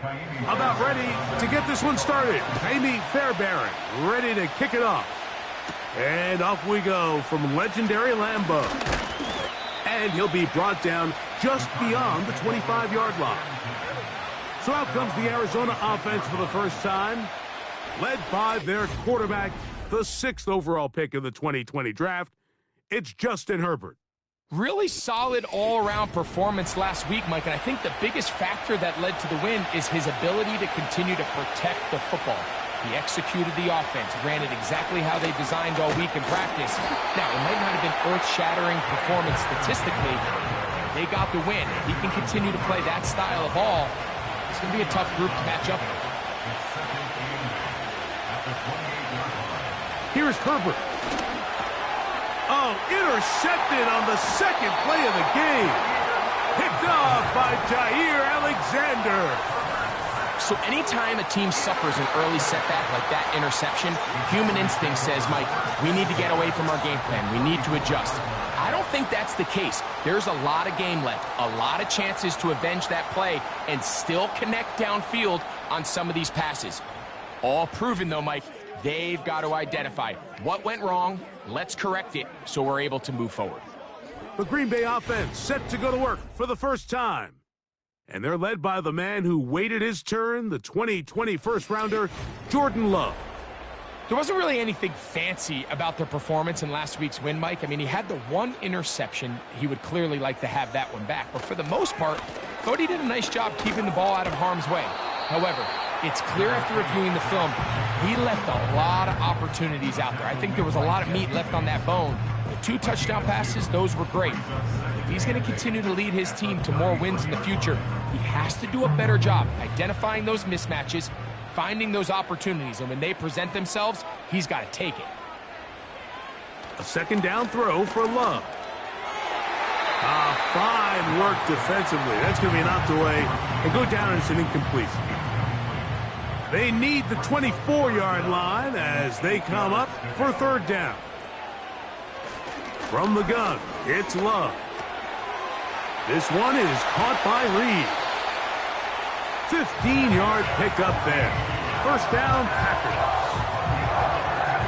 About ready to get this one started. Amy Fairbairn ready to kick it off. And off we go from legendary Lambeau. And he'll be brought down just beyond the 25-yard line. So out comes the Arizona offense for the first time, led by their quarterback, the 6th overall pick in the 2020 draft. It's Justin Herbert. Really solid all-around performance last week, Mike, and I think the biggest factor that led to the win is his ability to continue to protect the football. He executed the offense, ran it exactly how they designed all week in practice. Now, it might not have been earth-shattering performance statistically, but they got the win. If he can continue to play that style of ball, it's going to be a tough group to match up with. Here's Herbert. Oh, intercepted on the second play of the game. Picked off by Jair Alexander. So anytime a team suffers an early setback like that interception, human instinct says, Mike, we need to get away from our game plan. We need to adjust. I don't think that's the case. There's a lot of game left, a lot of chances to avenge that play and still connect downfield on some of these passes. All proven, though, Mike. They've got to identify what went wrong, let's correct it, so we're able to move forward. The Green Bay offense set to go to work for the first time. And they're led by the man who waited his turn, the 2020 first-rounder, Jordan Love. There wasn't really anything fancy about their performance in last week's win, Mike. I mean, he had the one interception. He would clearly like to have that one back. But for the most part, thought he did a nice job keeping the ball out of harm's way. However, it's clear after reviewing the film, he left a lot of opportunities out there. I think there was a lot of meat left on that bone. The 2 touchdown passes, those were great. If he's going to continue to lead his team to more wins in the future, he has to do a better job identifying those mismatches, finding those opportunities, and when they present themselves, he's got to take it. A second down throw for Love. Fine work defensively. That's going to be knocked away and go down as an incompletion. They need the 24-yard line as they come up for third down. From the gun, it's Love. This one is caught by Reed. 15-yard pickup there. First down, Packers.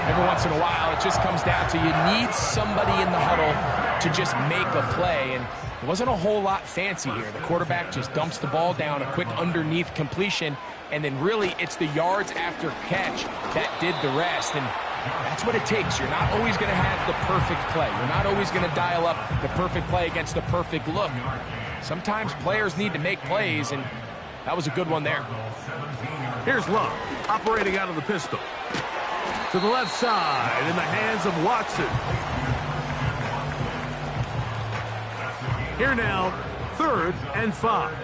Every once in a while, it just comes down to you need somebody in the huddle to just make a play, and it wasn't a whole lot fancy here. The quarterback just dumps the ball down, a quick underneath completion, and then really it's the yards after catch that did the rest, and that's what it takes. You're not always going to have the perfect play. You're not always going to dial up the perfect play against the perfect look. Sometimes players need to make plays, and that was a good one there. Here's Love, operating out of the pistol. To the left side, in the hands of Watson. Here now, 3rd and 5.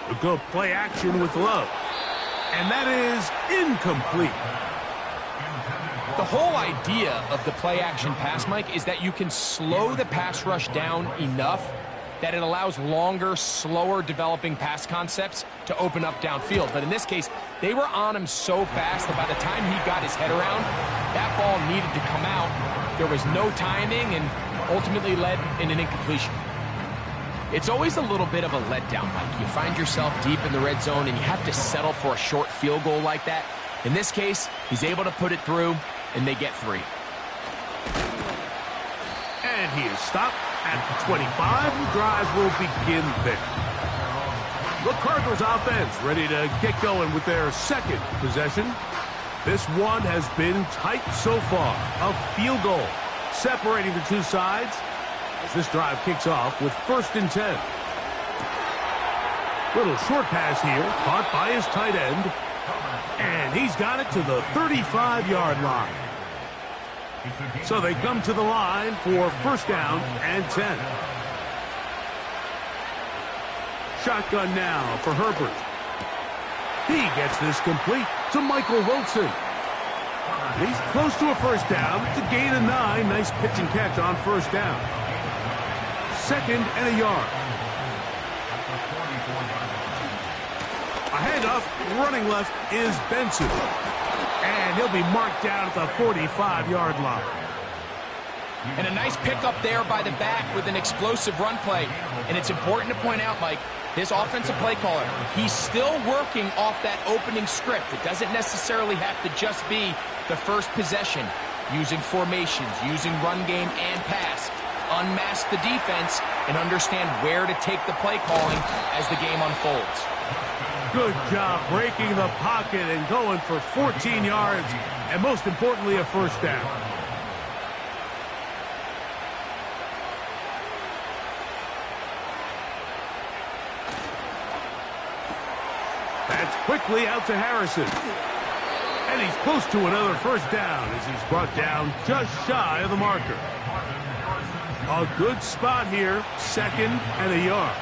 We'll go play action with Love. And that is incomplete. The whole idea of the play action pass, Mike, is that you can slow the pass rush down enough that it allows longer, slower developing pass concepts to open up downfield. But in this case, they were on him so fast that by the time he got his head around, that ball needed to come out. There was no timing and ultimately led in an incompletion. It's always a little bit of a letdown, Mike. You find yourself deep in the red zone and you have to settle for a short field goal like that. In this case, he's able to put it through, and they get 3. And he is stopped at the 25. The drive will begin there. The Cardinals offense ready to get going with their second possession. This one has been tight so far. A field goal separating the two sides as this drive kicks off with 1st and 10. Little short pass here, caught by his tight end. And he's got it to the 35-yard line. So they come to the line for 1st down and 10. Shotgun now for Herbert. He gets this complete to Michael Wilson. He's close to a 1st down. It's a gain of 9. Nice pitch and catch on 1st down. 2nd and a yard. A handoff, running left is Benson. And he'll be marked down at the 45-yard line. And a nice pickup there by the back with an explosive run play. And it's important to point out, Mike, this offensive play caller, he's still working off that opening script. It doesn't necessarily have to just be the first possession. Using formations, using run game and pass. Unmask the defense and understand where to take the play calling as the game unfolds. Good job breaking the pocket and going for 14 yards, and most importantly, a first down. That's quickly out to Harrison. And he's close to another first down as he's brought down just shy of the marker. A good spot here, 2nd and a yard.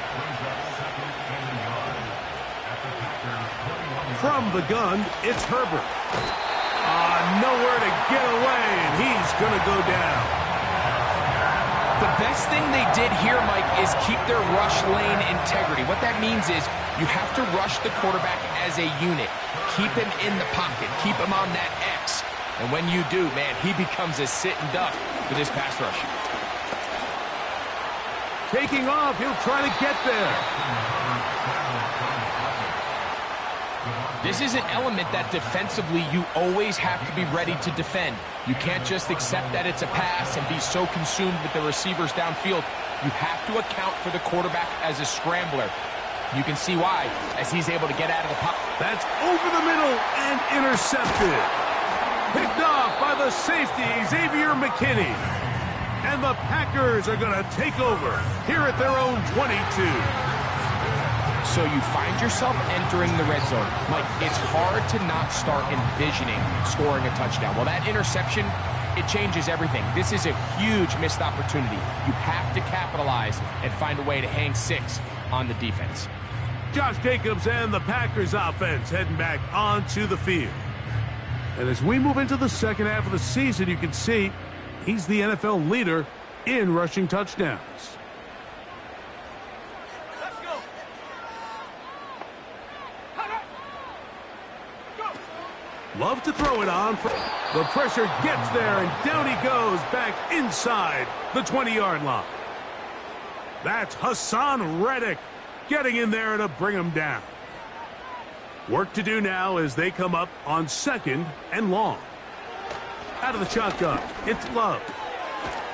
From the gun, it's Herbert. Nowhere to get away, and he's going to go down. The best thing they did here, Mike, is keep their rush lane integrity. What that means is you have to rush the quarterback as a unit. Keep him in the pocket. Keep him on that X. And when you do, man, he becomes a sitting duck for this pass rush. Taking off, he'll try to get there. This is an element that defensively you always have to be ready to defend. You can't just accept that it's a pass and be so consumed with the receivers downfield. You have to account for the quarterback as a scrambler. You can see why, as he's able to get out of the pocket. That's over the middle and intercepted. Picked off by the safety, Xavier McKinney. And the Packers are going to take over here at their own 22. So you find yourself entering the red zone. Mike, it's hard to not start envisioning scoring a touchdown. Well, that interception, it changes everything. This is a huge missed opportunity. You have to capitalize and find a way to hang 6 on the defense. Josh Jacobs and the Packers offense heading back onto the field. And as we move into the second half of the season, you can see he's the NFL leader in rushing touchdowns. Love to throw it on. The pressure gets there, and down he goes back inside the 20-yard line. That's Hassan Reddick getting in there to bring him down. Work to do now as they come up on 2nd and long. Out of the shotgun, it's Love.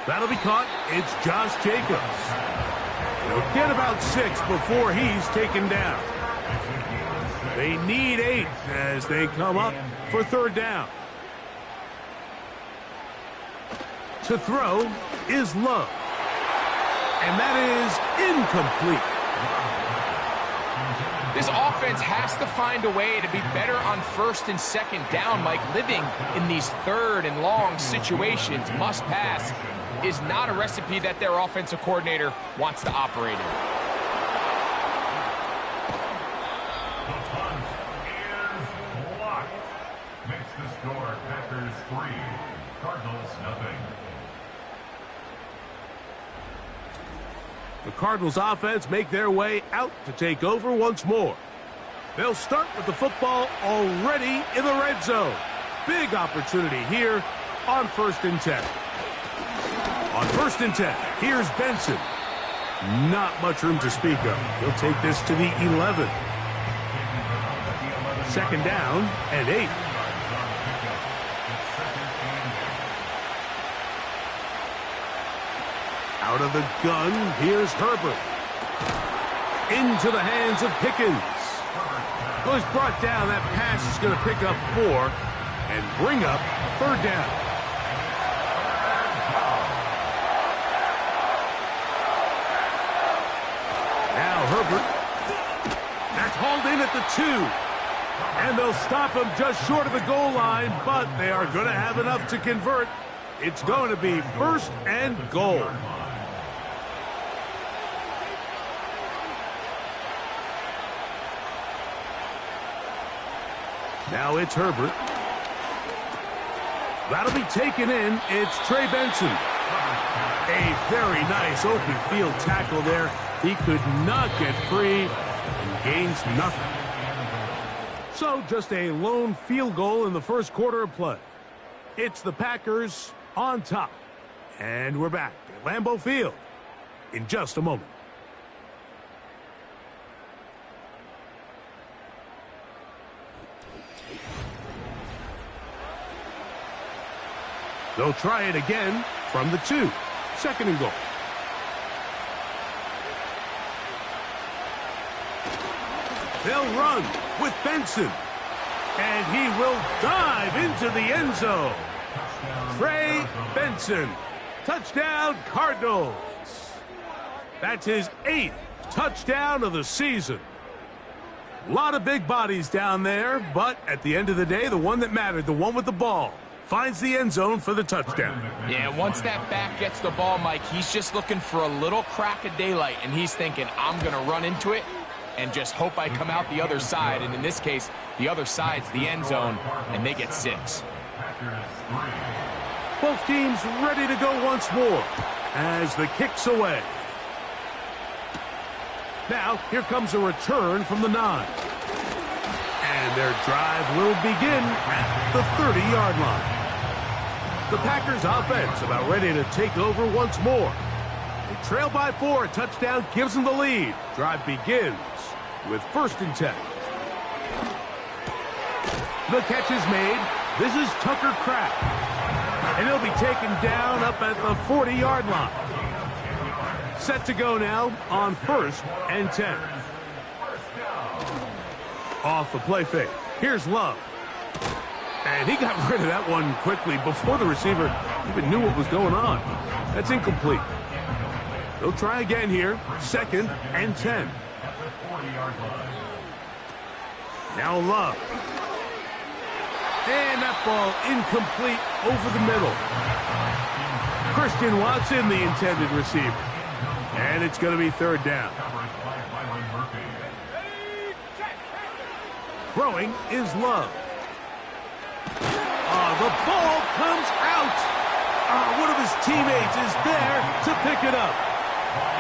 That'll be caught. It's Josh Jacobs. He'll get about 6 before he's taken down. They need 8 as they come up for 3rd down. To throw is Love. And that is incomplete. This offense has to find a way to be better on 1st and 2nd down, Mike. Living in these 3rd and long situations, must pass, is not a recipe that their offensive coordinator wants to operate in. Makes the score Packers 3, Cardinals nothing. The Cardinals offense make their way out to take over once more. They'll start with the football already in the red zone. Big opportunity here on 1st and 10. On 1st and 10, here's Benson. Not much room to speak of. He'll take this to the 11. 2nd down and 8. Out of the gun, here's Herbert. Into the hands of Pickens. Well, he's brought down. That pass is going to pick up 4 and bring up 3rd down. Now Herbert. That's hauled in at the 2. And they'll stop him just short of the goal line, but they are going to have enough to convert. It's going to be 1st and goal. Now it's Herbert. That'll be taken in. It's Trey Benson. A very nice open field tackle there. He could not get free and gains nothing. So just a lone field goal in the first quarter of play. It's the Packers on top. And we're back at Lambeau Field in just a moment. They'll try it again from the 2. Second and goal. They'll run with Benson. And he will dive into the end zone. Trey Benson. Touchdown, Cardinals. That's his 8th touchdown of the season. A lot of big bodies down there, but at the end of the day, the one that mattered, the one with the ball, finds the end zone for the touchdown. Yeah, once that back gets the ball, Mike, he's just looking for a little crack of daylight, and he's thinking, I'm going to run into it and just hope I come out the other side. And in this case, the other side's the end zone, and they get 6. Both teams ready to go once more as the kick's away. Now, here comes a return from the 9. And their drive will begin at the 30-yard line. The Packers offense about ready to take over once more. They trail by 4. A touchdown gives them the lead. Drive begins with 1st and 10. The catch is made. This is Tucker Kraft. And he'll be taken down up at the 40-yard line. Set to go now on 1st and 10. Off the play fake. Here's Love. And he got rid of that one quickly before the receiver even knew what was going on. That's incomplete. They'll try again here. 2nd and 10. Now Love. And that ball incomplete over the middle. Christian Watson, the intended receiver. And it's going to be 3rd down. Throwing is Love. The ball comes out. One of his teammates is there to pick it up.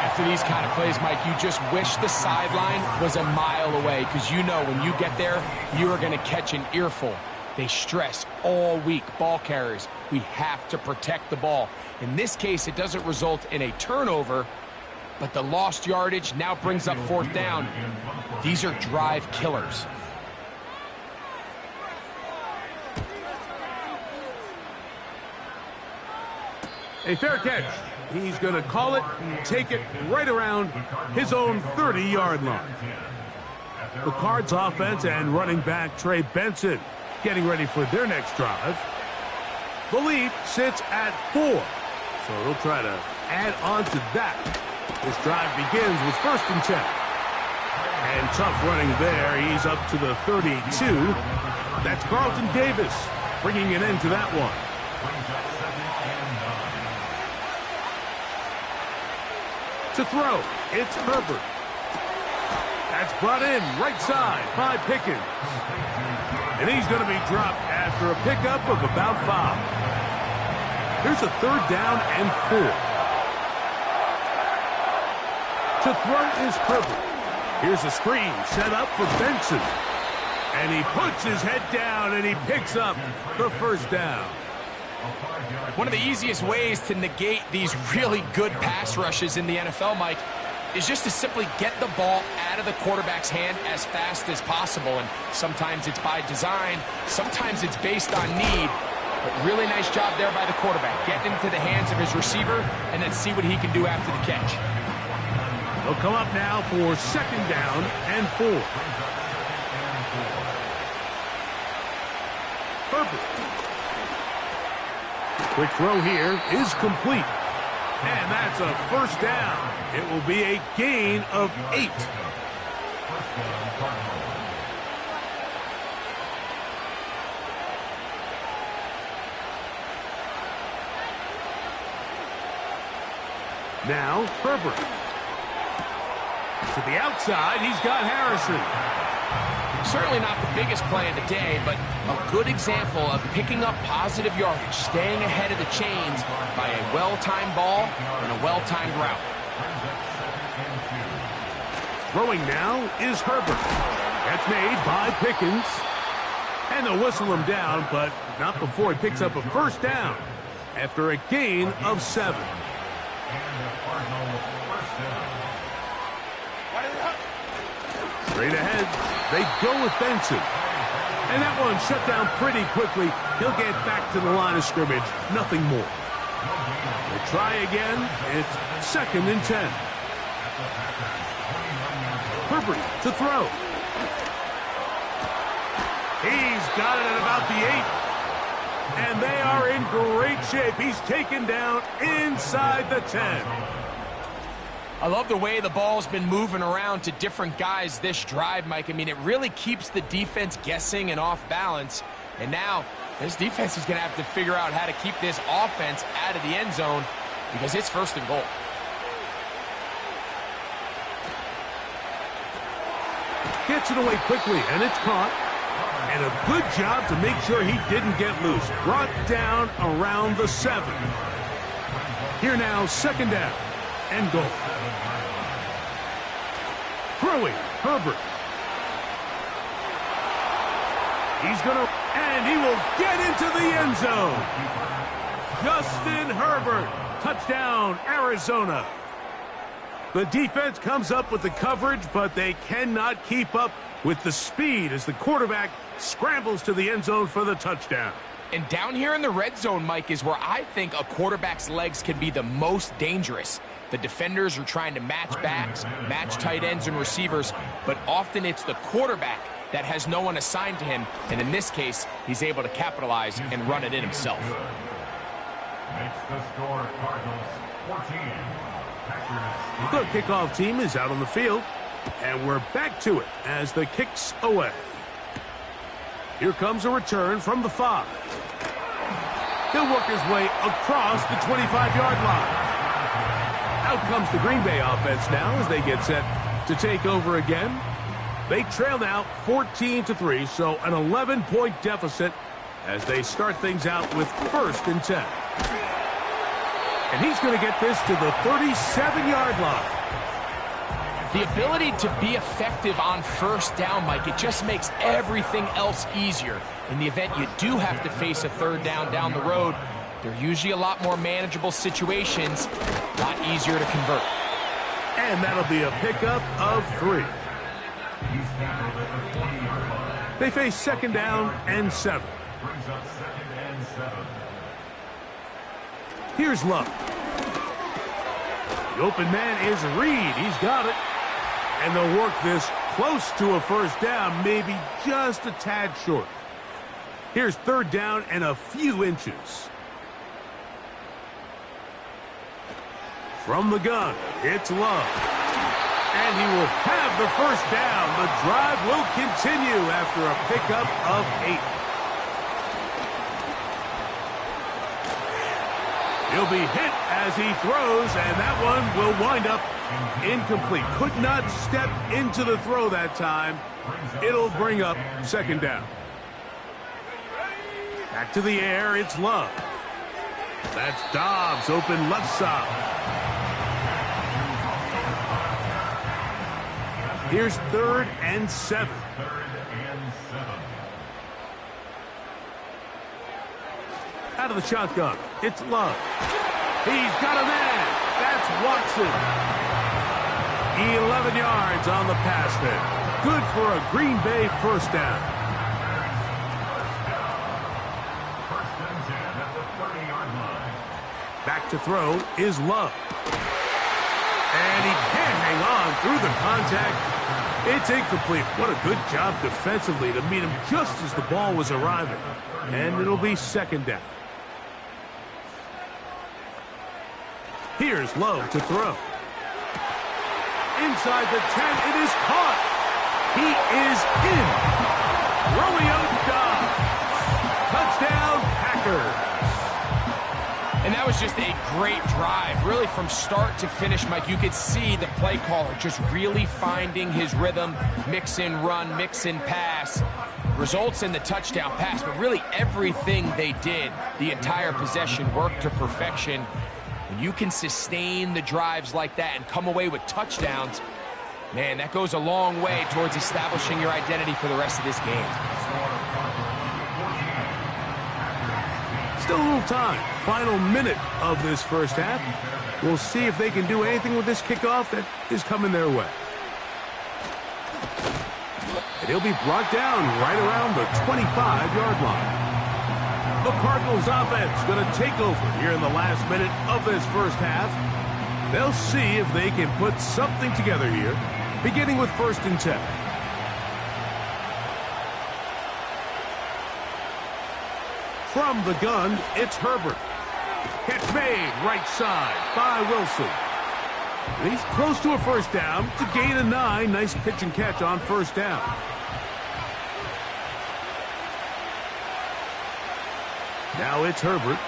After these kind of plays, Mike, you just wish the sideline was a mile away, because you know when you get there, you are going to catch an earful. They stress all week, ball carriers. We have to protect the ball. In this case, it doesn't result in a turnover, but the lost yardage now brings up 4th down. These are drive killers. A fair catch. He's going to call it and take it right around his own 30-yard line. The Cards offense and running back Trey Benson getting ready for their next drive. The lead sits at 4. So they'll try to add on to that. This drive begins with 1st and 10. And tough running there. He's up to the 32. That's Carlton Davis bringing an end to that one. To throw, it's Herbert. That's brought in right side by Pickens. And he's going to be dropped after a pickup of about 5. Here's a 3rd down and 4. To throw is Herbert. Here's a screen set up for Benson. And he puts his head down and he picks up the 1st down. One of the easiest ways to negate these really good pass rushes in the NFL, Mike, is just to simply get the ball out of the quarterback's hand as fast as possible. And sometimes it's by design, sometimes it's based on need. But really nice job there by the quarterback. Get into the hands of his receiver and then see what he can do after the catch. They'll come up now for 2nd down and 4. Herbert. Quick throw here is complete. And that's a 1st down. It will be a gain of 8. Now Herbert. To the outside, he's got Harrison. Certainly not the biggest play of the day, but a good example of picking up positive yardage, staying ahead of the chains by a well-timed ball and a well-timed route. Throwing now is Herbert. That's made by Pickens. And they'll whistle him down, but not before he picks up a 1st down after a gain of 7. And the Cardinals first down. Straight ahead, they go with Benson. And that one shut down pretty quickly. He'll get back to the line of scrimmage. Nothing more. We'll try again. It's 2nd and 10. Herbert to throw. He's got it at about the 8. And they are in great shape. He's taken down inside the 10. I love the way the ball's been moving around to different guys this drive, Mike. I mean, it really keeps the defense guessing and off balance. And now this defense is going to have to figure out how to keep this offense out of the end zone because it's 1st and goal. Gets it away quickly, and it's caught. And a good job to make sure he didn't get loose. Brought down around the 7. Here now, 2nd down and goal. Throwing, Herbert. He's going to, and he will get into the end zone. Justin Herbert, touchdown, Arizona. The defense comes up with the coverage, but they cannot keep up with the speed as the quarterback scrambles to the end zone for the touchdown. And down here in the red zone, Mike, is where I think a quarterback's legs can be the most dangerous. The defenders are trying to match backs, match tight ends and receivers, but often it's the quarterback that has no one assigned to him, and in this case, he's able to capitalize and run it in himself. Makes the score Cardinals 14. Packers The kickoff team is out on the field, and we're back to it as the kick's away. Here comes a return from the 5. He'll work his way across the 25-yard line. Out comes the Green Bay offense now as they get set to take over again. They trail now 14-3, so an 11-point deficit as they start things out with 1st and 10. And he's going to get this to the 37-yard line. The ability to be effective on 1st down, Mike, it just makes everything else easier. In the event you do have to face a 3rd down the road, they're usually a lot more manageable situations, a lot easier to convert. And that'll be a pickup of 3. They face 2nd down and 7. brings up 2nd and 7. Here's Love. The open man is Reed. He's got it. And they'll work this close to a 1st down, maybe just a tad short. Here's 3rd down and a few inches. From the gun, it's Love. And he will have the 1st down. The drive will continue after a pickup of 8. He'll be hit as he throws, and that one will wind up incomplete. Could not step into the throw that time. It'll bring up 2nd down. Back to the air, it's Love. That's Dobbs, open left side. Here's 3rd and 7. 3rd and 7. Out of the shotgun, it's Love. He's got a man. That's Watson. 11 yards on the pass there. Good for a Green Bay 1st down. 1st and 10 at the 30-yard line. Back to throw is Love. And he can't hang on through the contact. It's incomplete. What a good job defensively to meet him just as the ball was arriving. And it'll be 2nd down. Here's Love to throw. Inside the 10, it is caught. He is in. Romeo Dobbs. Touchdown, Packers. And that was just a great drive, really from start to finish, Mike. You could see the play caller just really finding his rhythm, mix in run, mix in pass. Results in the touchdown pass, but really everything they did, the entire possession worked to perfection. When you can sustain the drives like that and come away with touchdowns, man, that goes a long way towards establishing your identity for the rest of this game. Still a little time. Final minute of this first half. We'll see if they can do anything with this kickoff that is coming their way. And he'll be brought down right around the 25-yard line. The Cardinals offense going to take over here in the last minute of this first half. They'll see if they can put something together here, beginning with 1st and 10. From the gun, it's Herbert. Catch made right side by Wilson. And he's close to a first down. It's a gain of 9. Nice pitch and catch on first down. Now it's Herbert.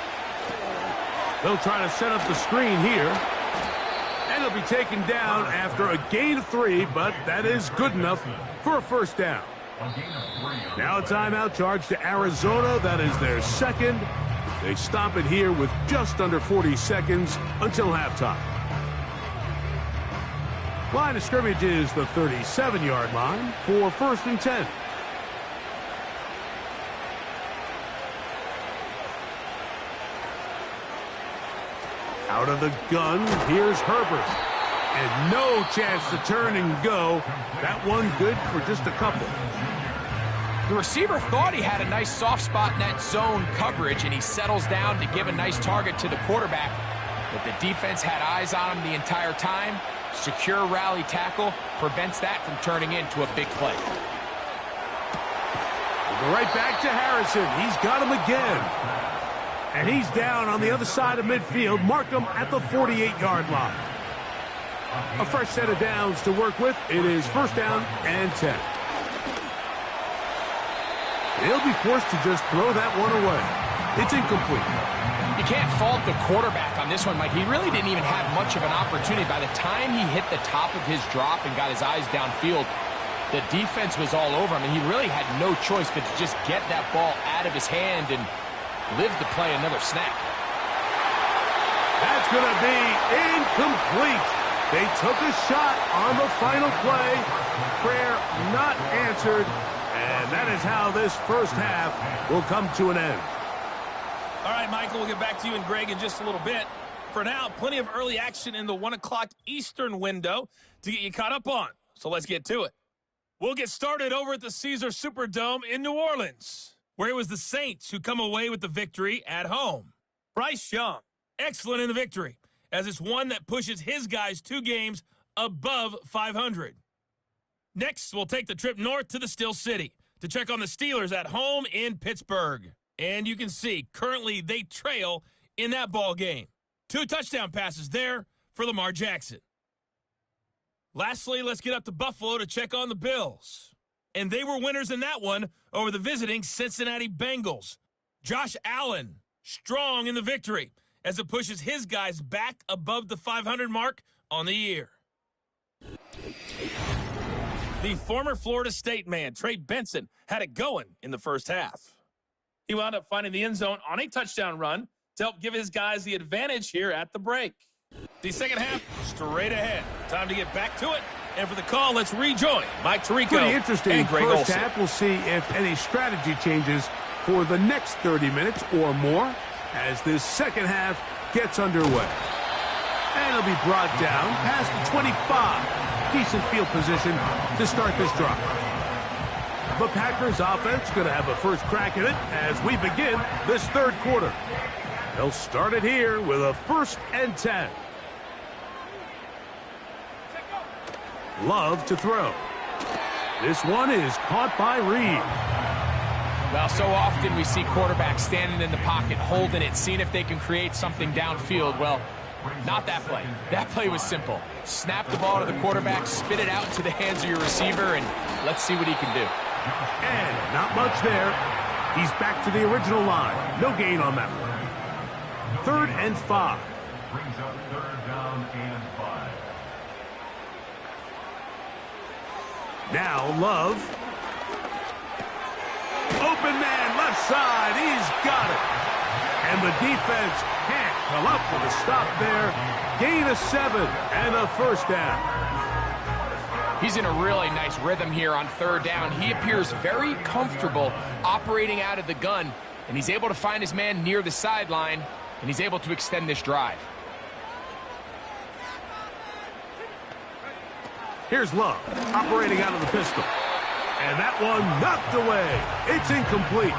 They'll try to set up the screen here. And he'll be taken down after a gain of 3, but that is good enough for a first down. Now a timeout charge to Arizona. That is their second. They stop it here with just under 40 seconds until halftime. Line of scrimmage is the 37-yard line for 1st and 10. Out of the gun, here's Herbert. And no chance to turn and go. That one good for just a couple. The receiver thought he had a nice soft spot in that zone coverage, and he settles down to give a nice target to the quarterback. But the defense had eyes on him the entire time. Secure rally tackle prevents that from turning into a big play. We'll go right back to Harrison. He's got him again. And he's down on the other side of midfield. Mark him at the 48-yard line. A fresh set of downs to work with. It is 1st down and 10. He'll be forced to just throw that one away. It's incomplete. You can't fault the quarterback on this one, Mike. He really didn't even have much of an opportunity. By the time he hit the top of his drop and got his eyes downfield, the defense was all over him, and he really had no choice but to just get that ball out of his hand and live to play another snap. That's going to be incomplete. They took a shot on the final play. Prayer not answered. And that is how this first half will come to an end. All right, Michael, we'll get back to you and Greg in just a little bit. For now, plenty of early action in the 1 o'clock Eastern window to get you caught up on. So let's get to it. We'll get started over at the Caesar Superdome in New Orleans, where it was the Saints who come away with the victory at home. Bryce Young, excellent in the victory, as it's one that pushes his guys 2 games above 500. Next, we'll take the trip north to the Steel City to check on the Steelers at home in Pittsburgh. And you can see, currently they trail in that ball game. 2 touchdown passes there for Lamar Jackson. Lastly, let's get up to Buffalo to check on the Bills. And they were winners in that one over the visiting Cincinnati Bengals. Josh Allen, strong in the victory, as it pushes his guys back above the 500 mark on the year. The former Florida State man, Trey Benson, had it going in the first half. He wound up finding the end zone on a touchdown run to help give his guys the advantage here at the break. The second half, straight ahead. Time to get back to it. And for the call, let's rejoin Mike Tirico Pretty interesting and Greg first Olsen. half. We'll see if any strategy changes for the next 30 minutes or more as this second half gets underway. And it'll be brought down past the 25. Decent field position to start this drive. The Packers offense going to have a first crack at it as we begin this third quarter. They'll start it here with a 1st and 10. Love to throw. This one is caught by Reed. Well, so often we see quarterbacks standing in the pocket, holding it, seeing if they can create something downfield. Well, not that play. That play was simple. Snap the ball to the quarterback, spit it out into the hands of your receiver, and let's see what he can do. And not much there. He's back to the original line. No gain on that one. 3rd and 5. Brings up 3rd down and 5. Now Love. Open man, left side. He's got it. And the defense can't come up with a stop there. Gain of 7 and a first down. He's in a really nice rhythm here on 3rd down. He appears very comfortable operating out of the gun. and he's able to find his man near the sideline, and he's able to extend this drive. Here's Love, operating out of the pistol. And that one knocked away. It's incomplete.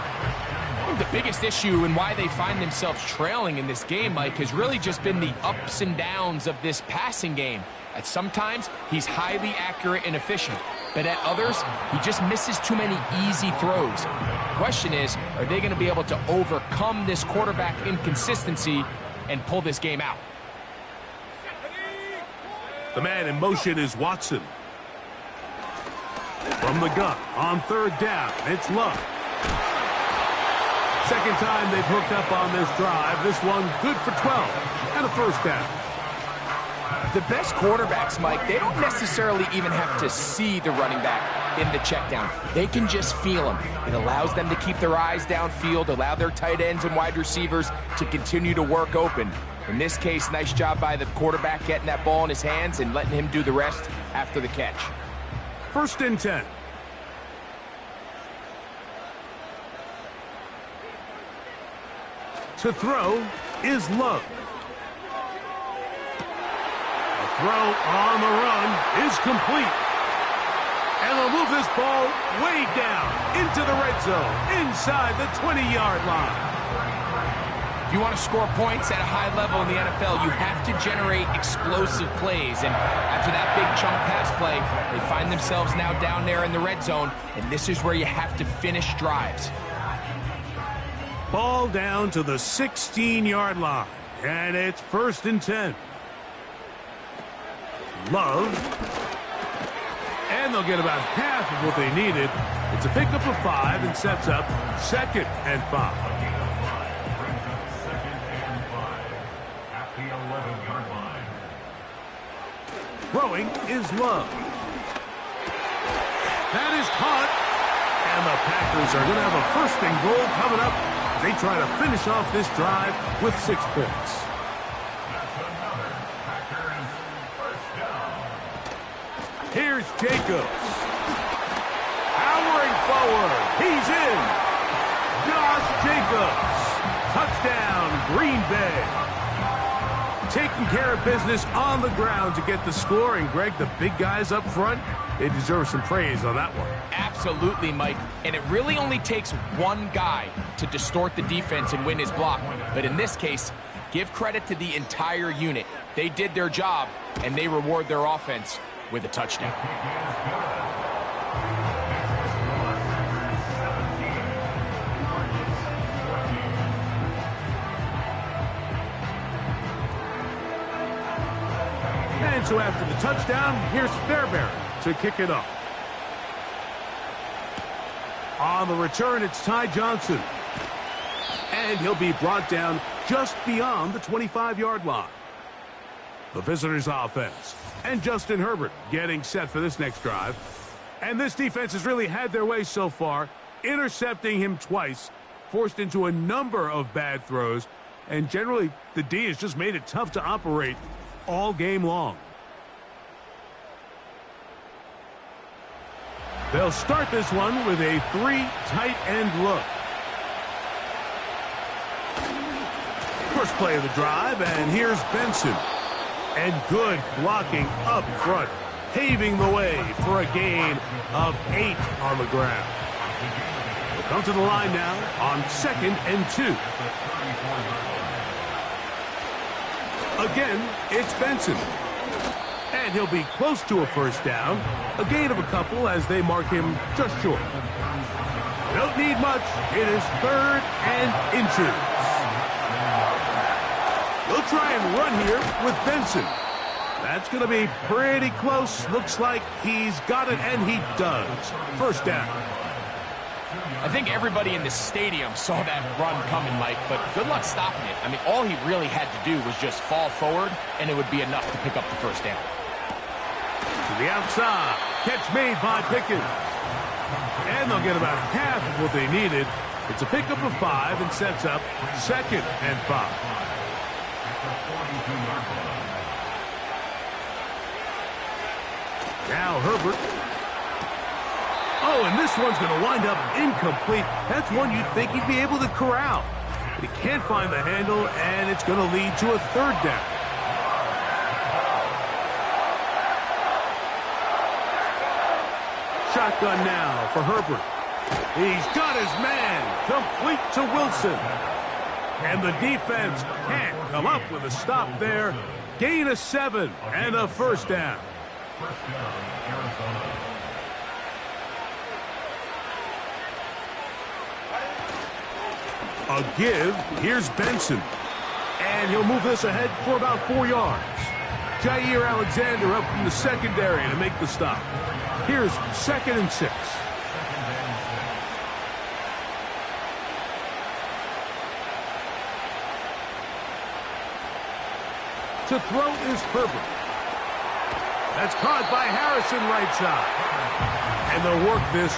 The biggest issue and why they find themselves trailing in this game, Mike, has really just been the ups and downs of this passing game. At sometimes, he's highly accurate and efficient, but at others, he just misses too many easy throws. The question is, are they going to be able to overcome this quarterback inconsistency and pull this game out? The man in motion is Watson. From the gun, on third down, it's Love. Second time they've hooked up on this drive. This one good for 12 and a first down. The best quarterbacks, Mike, they don't necessarily even have to see the running back in the check down. They can just feel him. It allows them to keep their eyes downfield, allow their tight ends and wide receivers to continue to work open. In this case, nice job by the quarterback getting that ball in his hands and letting him do the rest after the catch. First and 10. To throw is Love. The throw on the run is complete. And they'll move this ball way down into the red zone, inside the 20-yard line. If you want to score points at a high level in the NFL, you have to generate explosive plays. And after that big chunk pass play, they find themselves now down there in the red zone, and this is where you have to finish drives. Ball down to the 16-yard line, and it's first and 10. Love. And they'll get about half of what they needed. It's a pickup of 5 and sets up second and 5. Throwing is Love. That is caught. And the Packers are going to have a first and goal coming up. They try to finish off this drive with 6 points. Here's Jacobs. Powering forward. He's in. Josh Jacobs. Touchdown, Green Bay. Taking care of business on the ground to get the score. And, Greg, the big guys up front, they deserve some praise on that one. Absolutely, Mike. And it really only takes one guy to distort the defense and win his block. But in this case, give credit to the entire unit. They did their job, and they reward their offense with a touchdown. And so after the touchdown, here's Fairbairn to kick it off. On the return, it's Ty Johnson. And he'll be brought down just beyond the 25-yard line. The visitors' offense. And Justin Herbert getting set for this next drive. And this defense has really had their way so far, intercepting him twice, forced into a number of bad throws, and generally the D has just made it tough to operate all game long. They'll start this one with a 3 tight end look. First play of the drive, and here's Benson. And good blocking up front, paving the way for a gain of 8 on the ground. We'll come to the line now on 2nd and 2. Again, it's Benson. And he'll be close to a first down. A gain of a couple as they mark him just short. Don't need much. It is 3rd and inches. They'll try and run here with Benson. That's going to be pretty close. Looks like he's got it, and he does. First down. I think everybody in the stadium saw that run coming, Mike, but good luck stopping it. I mean, all he really had to do was just fall forward, and it would be enough to pick up the first down. To the outside. Catch made by Pickens. And they'll get about half of what they needed. It's a pickup of 5 and sets up 2nd and 5. Now Herbert. Oh, and this one's going to wind up incomplete. That's one you'd think he'd be able to corral. But he can't find the handle, and it's going to lead to a third down. Shotgun now for Herbert. He's got his man, complete to Wilson. And the defense can't come up with a stop there. Gain of 7 and a first down. First down, Arizona. A give. Here's Benson. And he'll move this ahead for about 4 yards. Jair Alexander up from the secondary to make the stop. Here's 2nd and 6. To throw is Herbert. That's caught by Harrison right side. And they'll work this.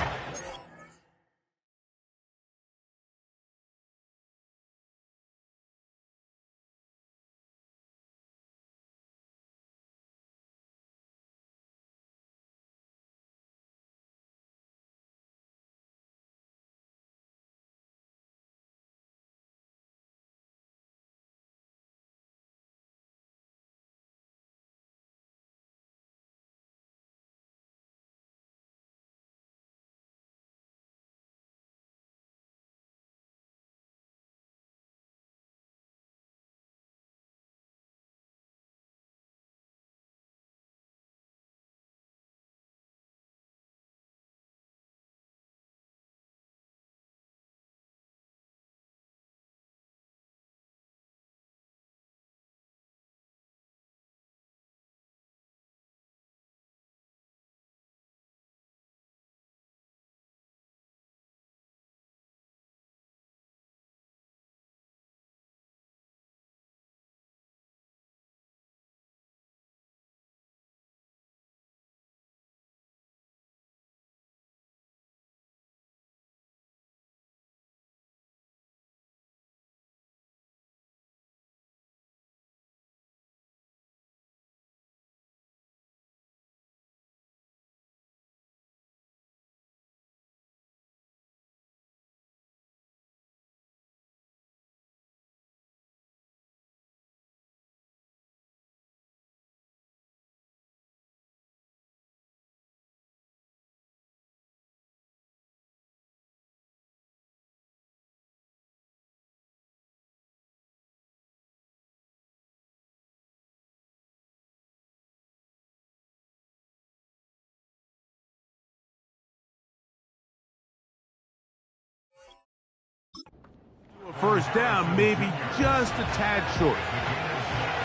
First down, maybe just a tad short.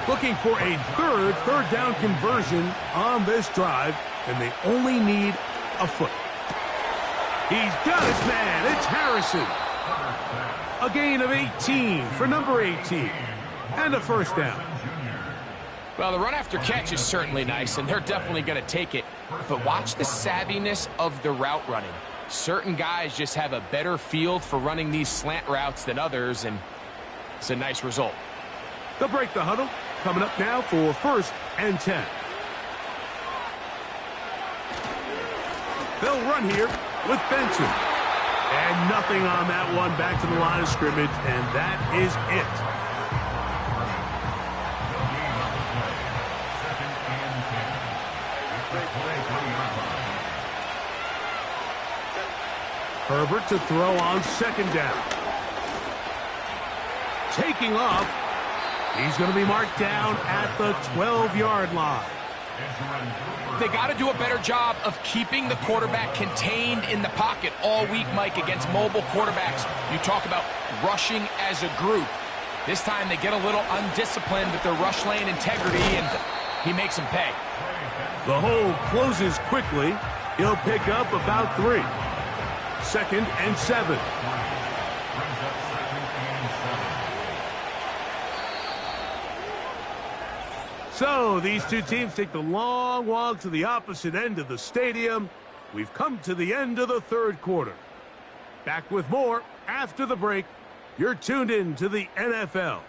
Looking for a third down conversion on this drive, and they only need a foot. He's got his man. It's Harrison. A gain of 18 for number 18. And a first down. Well, the run after catch is certainly nice, and they're definitely going to take it. But watch the savviness of the route running. Certain guys just have a better feel for running these slant routes than others, and it's a nice result. They'll break the huddle. Coming up now for 1st and 10. They'll run here with Benson. And nothing on that one, back to the line of scrimmage, and that is it. Herbert to throw on 2nd down. Taking off. He's going to be marked down at the 12-yard line. They got to do a better job of keeping the quarterback contained in the pocket all week, Mike, against mobile quarterbacks. You talk about rushing as a group. This time they get a little undisciplined with their rush lane integrity, and he makes them pay. The hole closes quickly. He'll pick up about 3. 2nd and 7. So these two teams take the long walk to the opposite end of the stadium. We've come to the end of the 3rd quarter. Back with more after the break. You're tuned in to the NFL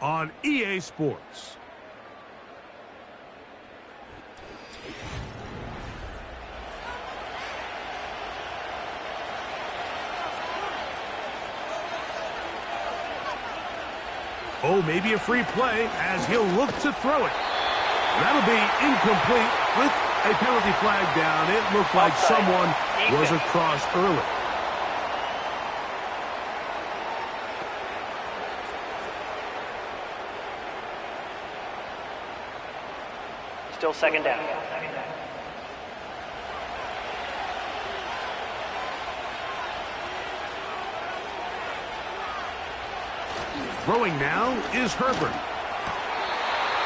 on EA Sports. Oh, maybe a free play as he'll look to throw it. That'll be incomplete with a penalty flag down. It looked like someone was across early. Still second down. Throwing now is Herbert.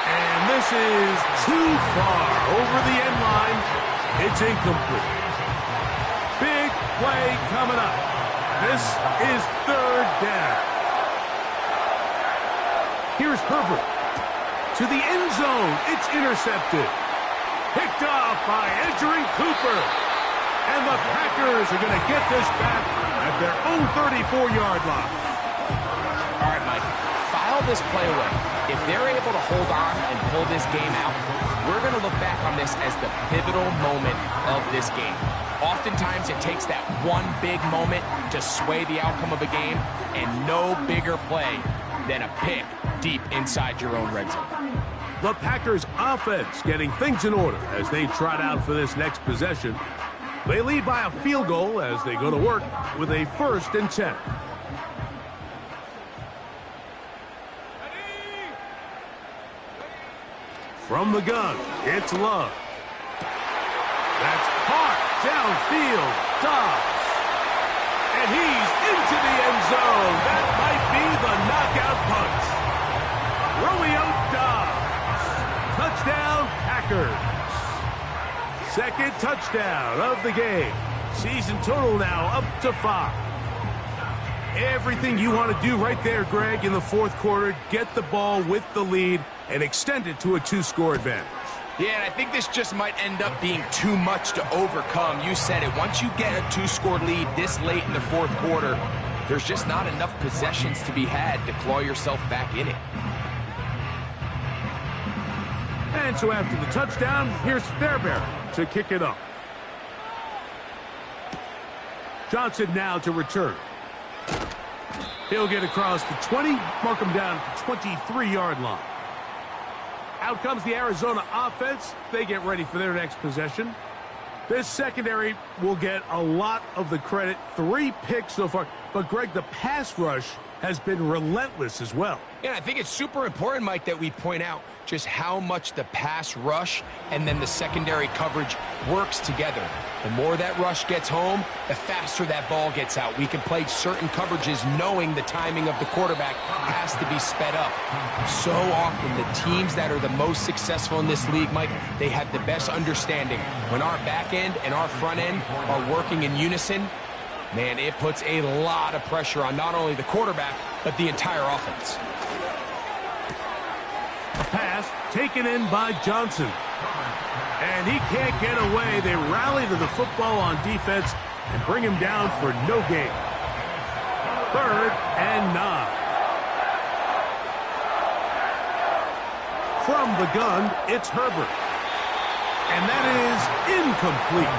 And this is too far over the end line. It's incomplete. Big play coming up. This is third down. Here's Herbert. To the end zone. It's intercepted. Picked off by entering Cooper. And the Packers are going to get this back at their own 34-yard line. All right, Mike, file this play away. If they're able to hold on and pull this game out, we're going to look back on this as the pivotal moment of this game. Oftentimes, it takes that one big moment to sway the outcome of a game, and no bigger play than a pick deep inside your own red zone. The Packers offense getting things in order as they trot out for this next possession. They lead by a field goal as they go to work with a 1st and 10. From the gun, it's Love. That's caught downfield. Dobbs. And he's into the end zone. That might be the knockout punch. Romeo Dobbs. Touchdown, Packers. Second touchdown of the game. Season total now up to 5. Everything you want to do right there, Greg, in the fourth quarter. Get the ball with the lead and extend it to a 2-score advantage. Yeah, and I think this just might end up being too much to overcome. You said it. Once you get a 2-score lead this late in the fourth quarter, there's just not enough possessions to be had to claw yourself back in it. And so after the touchdown, here's Fairbairn to kick it off. Johnson now to return. He'll get across the 20, mark him down at the 23-yard line. Out comes the Arizona offense. They get ready for their next possession. This secondary will get a lot of the credit. 3 picks so far. But, Greg, the pass rush has been relentless as well. Yeah, I think it's super important, Mike, that we point out just how much the pass rush and then the secondary coverage works together. The more that rush gets home, the faster that ball gets out. We can play certain coverages knowing the timing of the quarterback has to be sped up. So often, the teams that are the most successful in this league, Mike, they have the best understanding. When our back end and our front end are working in unison, man, it puts a lot of pressure on not only the quarterback, but the entire offense. A pass taken in by Johnson. And he can't get away. They rally to the football on defense and bring him down for no gain. 3rd and 9. From the gun, it's Herbert. And that is incomplete.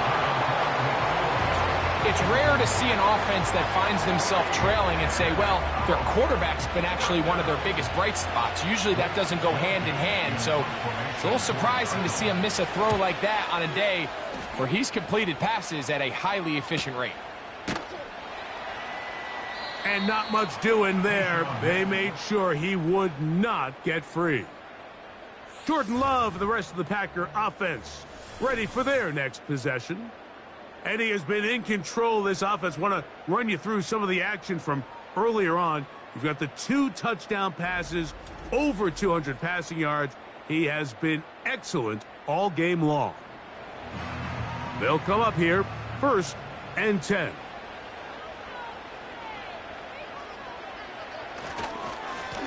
It's rare to see an offense that finds themselves trailing and say, well, their quarterback's been actually one of their biggest bright spots. Usually that doesn't go hand in hand, so it's a little surprising to see him miss a throw like that on a day where he's completed passes at a highly efficient rate. And not much doing there. They made sure he would not get free. Jordan Love and the rest of the Packer offense ready for their next possession. And he has been in control of this offense. Want to run you through some of the action from earlier on. You've got the 2 touchdown passes, over 200 passing yards. He has been excellent all game long. They'll come up here, 1st and 10.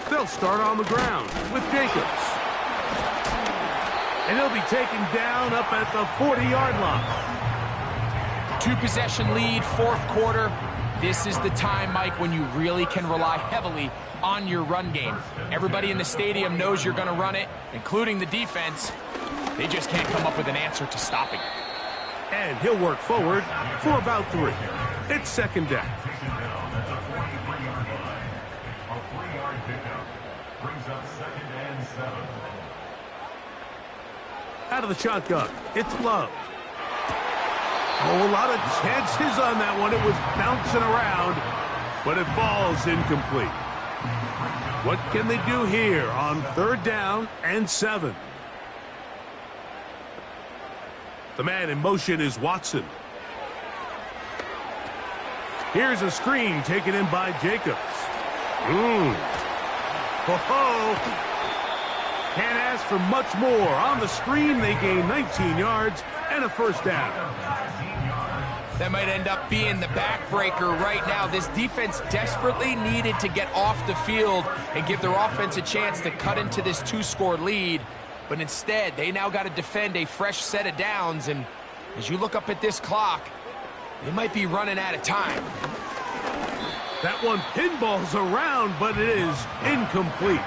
They'll start on the ground with Jacobs. And he'll be taken down up at the 40-yard line. 2-possession lead, fourth quarter. This is the time, Mike, when you really can rely heavily on your run game. Everybody in the stadium knows you're going to run it, including the defense. They just can't come up with an answer to stopping it. And he'll work forward for about 3. It's 2nd down. A 3-yard pickup. Out of the shotgun, it's Love. Oh, a lot of chances on that one. It was bouncing around, but it falls incomplete. What can they do here on 3rd down and 7? The man in motion is Watson. Here's a screen taken in by Jacobs. Ho-ho! Can't ask for much more. On the screen, they gain 19 yards and a 1st down. That might end up being the backbreaker right now. This defense desperately needed to get off the field and give their offense a chance to cut into this 2-score lead. But instead, they now got to defend a fresh set of downs. And as you look up at this clock, they might be running out of time. That one pinballs around, but it is incomplete.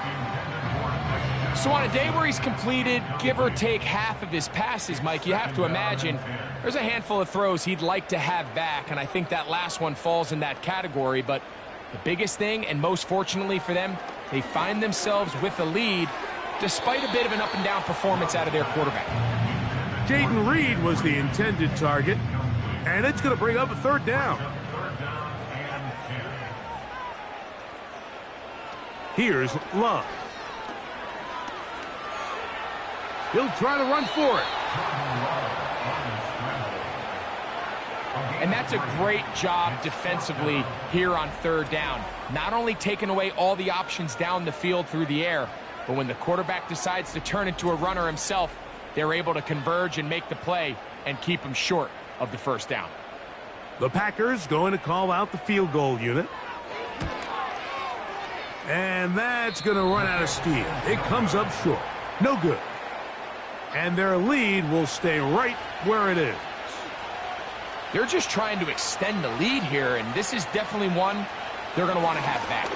So on a day where he's completed, give or take half of his passes, Mike, you have to imagine there's a handful of throws he'd like to have back, and I think that last one falls in that category. But the biggest thing, and most fortunately for them, they find themselves with a lead despite a bit of an up-and-down performance out of their quarterback. Jaden Reed was the intended target, and it's going to bring up a 3rd down. Here's Love. He'll try to run for it. And that's a great job defensively here on 3rd down. Not only taking away all the options down the field through the air, but when the quarterback decides to turn into a runner himself, they're able to converge and make the play and keep him short of the 1st down. The Packers going to call out the field goal unit. And that's going to run out of steam. It comes up short. No good. And their lead will stay right where it is. They're just trying to extend the lead here, and this is definitely one they're going to want to have back.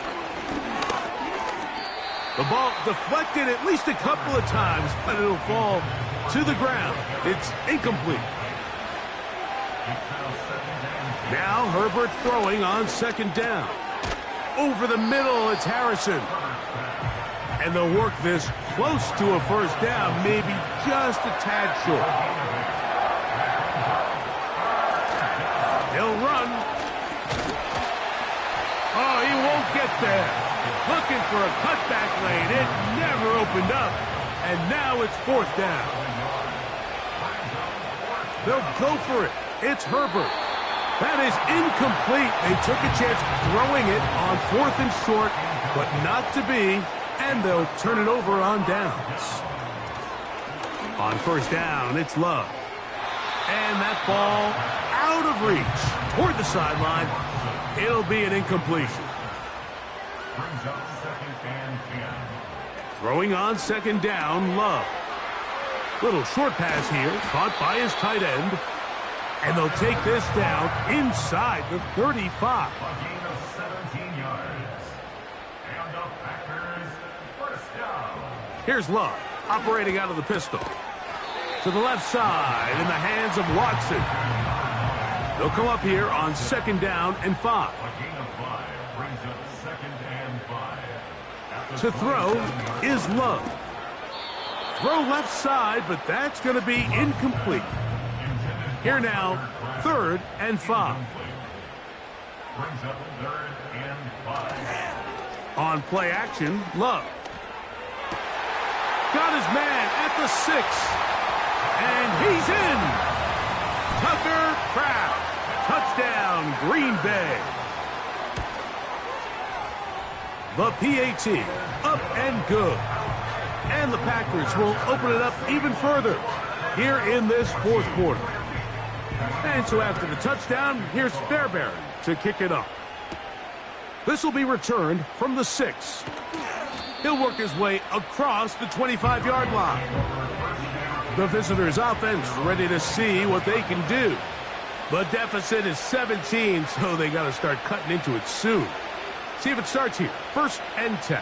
The ball deflected at least a couple of times, but it'll fall to the ground. It's incomplete. Now Herbert throwing on 2nd down. Over the middle, it's Harrison. And they'll work this close to a 1st down, maybe just a tad short. He'll run. Oh, he won't get there. Looking for a cutback lane. It never opened up. And now it's 4th down. They'll go for it. It's Herbert. That is incomplete. They took a chance throwing it on 4th and short, but not to be. And they'll turn it over on downs. On 1st down, it's Love. And that ball out of reach toward the sideline. It'll be an incompletion. Brings up 2nd and 10. Throwing on 2nd down, Love. Little short pass here, caught by his tight end. And they'll take this down inside the 35. A gain of 17 yards. And the Packers 1st down. Here's Love, operating out of the pistol. To the left side, in the hands of Watson. They'll come up here on 2nd down and 5. A gain of 5 brings up 2nd and 5. To throw is Love. Throw left side, but that's going to be incomplete. Here now, 3rd and 5. Brings up 3rd and 5. On play action, Love. Got his man at the 6. And he's in. Tucker Kraft. Touchdown, Green Bay. The PAT, up and good. And the Packers will open it up even further here in this 4th quarter. And so after the touchdown, here's Fairbairn to kick it off. This will be returned from the 6. He'll work his way across the 25-yard line. The visitors' offense ready to see what they can do. The deficit is 17, so they got to start cutting into it soon. See if it starts here. 1st and 10.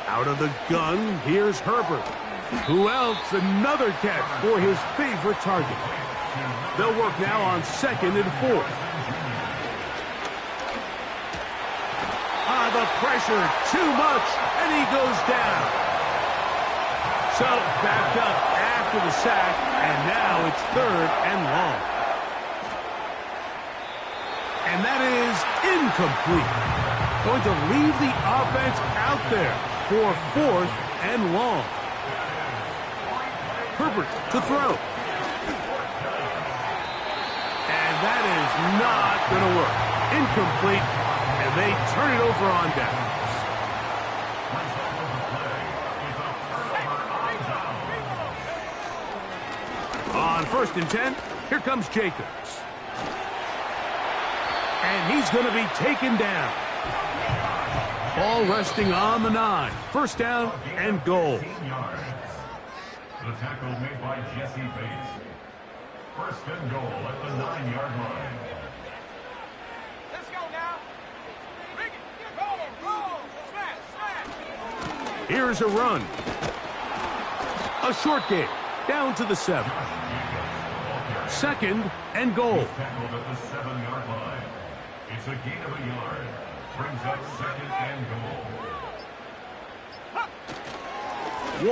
Out of the gun, here's Herbert. Who else? Another catch for his favorite target. They'll work now on 2nd and 4. The pressure, too much, and he goes down. So, backed up after the sack, and now it's 3rd and long. And that is incomplete. Going to leave the offense out there for 4th and long. Herbert to throw. And that is not going to work. Incomplete, and they turn it over on downs. On 1st and 10, here comes Jacobs. And he's going to be taken down. Ball resting on the 9. 1st down and goal. The tackle made by Jesse Bates. 1st and goal at the 9-yard line. Let's go now. Bring it. Roll. Smash. Here's a run. A short game. Down to the 7. 2nd and goal. Tackled at the 7-yard line. It's a gain of a yard. Brings up 2nd and goal.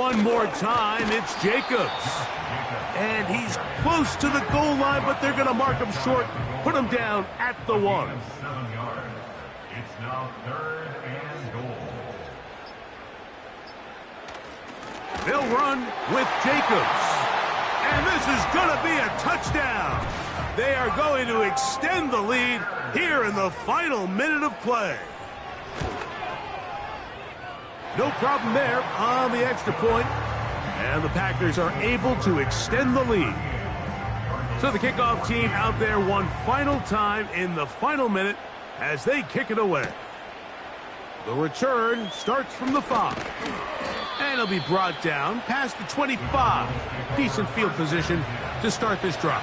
One more time, it's Jacobs. And he's close to the goal line, but they're going to mark him short, put him down at the 1. 7 yards. It's now 3rd and goal. They'll run with Jacobs. And this is going to be a touchdown. They are going to extend the lead here in the final minute of play. No problem there on the extra point. And the Packers are able to extend the lead. So the kickoff team out there one final time in the final minute as they kick it away. The return starts from the 5. And it'll be brought down past the 25. Decent field position to start this drive.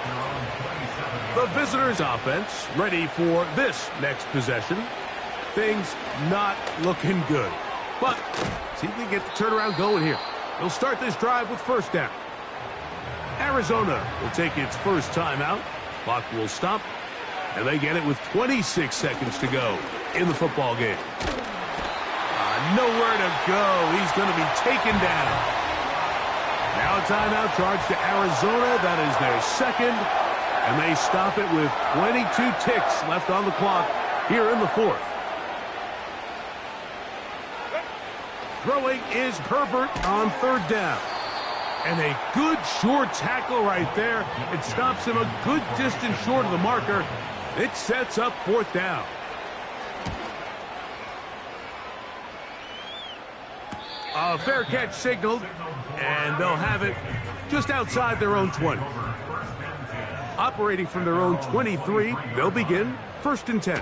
The visitors' offense ready for this next possession. Things not looking good. But see if they get the turnaround going here. They'll start this drive with 1st down. Arizona will take its first timeout. Clock will stop. And they get it with 26 seconds to go in the football game. Nowhere to go. He's going to be taken down. Now a timeout charge to Arizona. That is their 2nd. And they stop it with 22 ticks left on the clock here in the 4th. Throwing is Herbert on 3rd down. And a good short tackle right there. It stops him a good distance short of the marker. It sets up 4th down. A fair catch signaled, and they'll have it just outside their own 20. Operating from their own 23, they'll begin 1st and 10.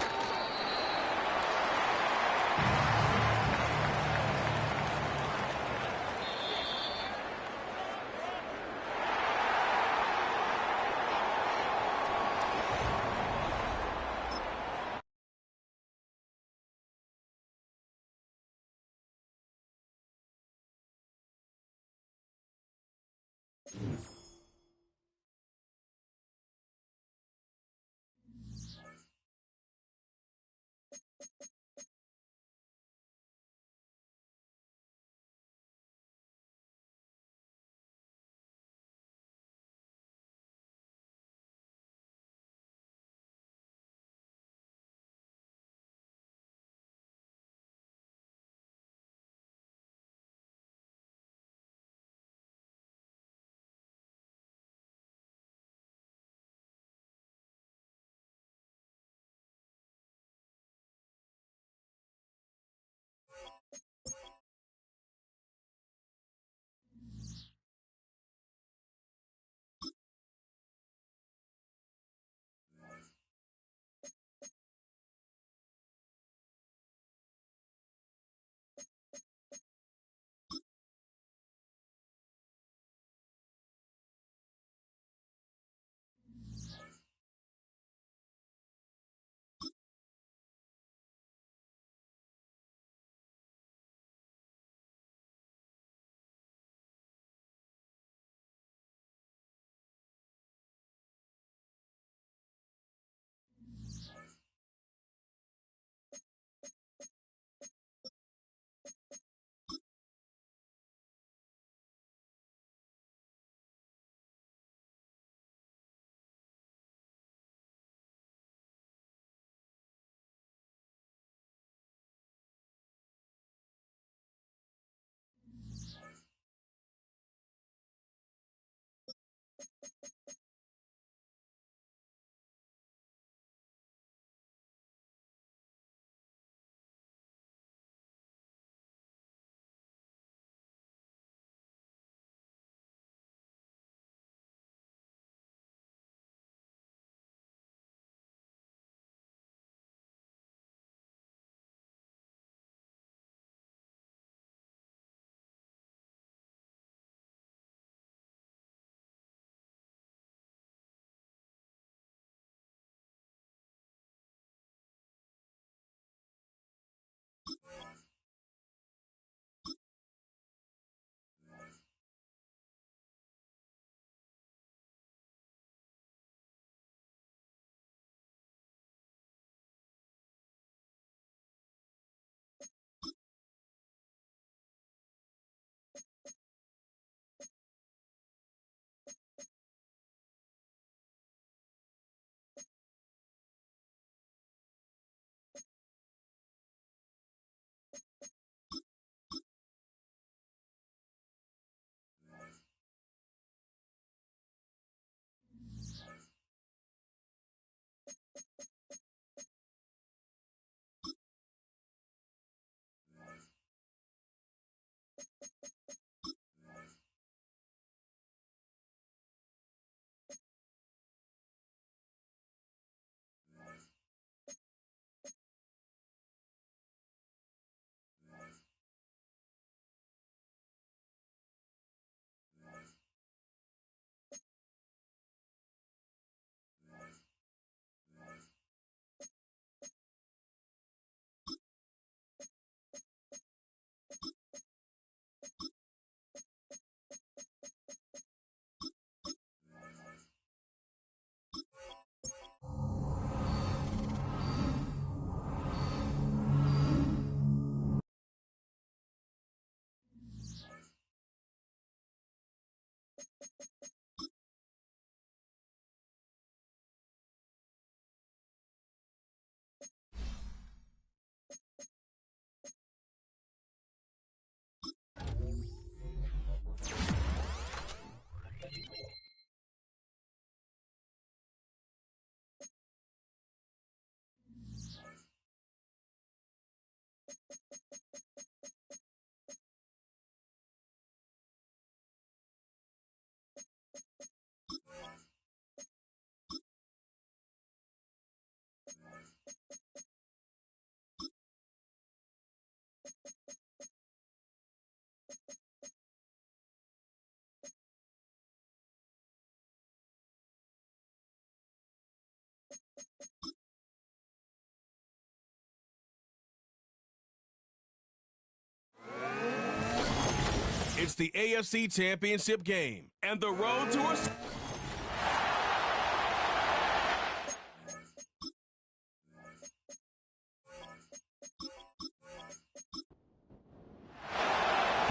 It's the AFC Championship game and the road to a...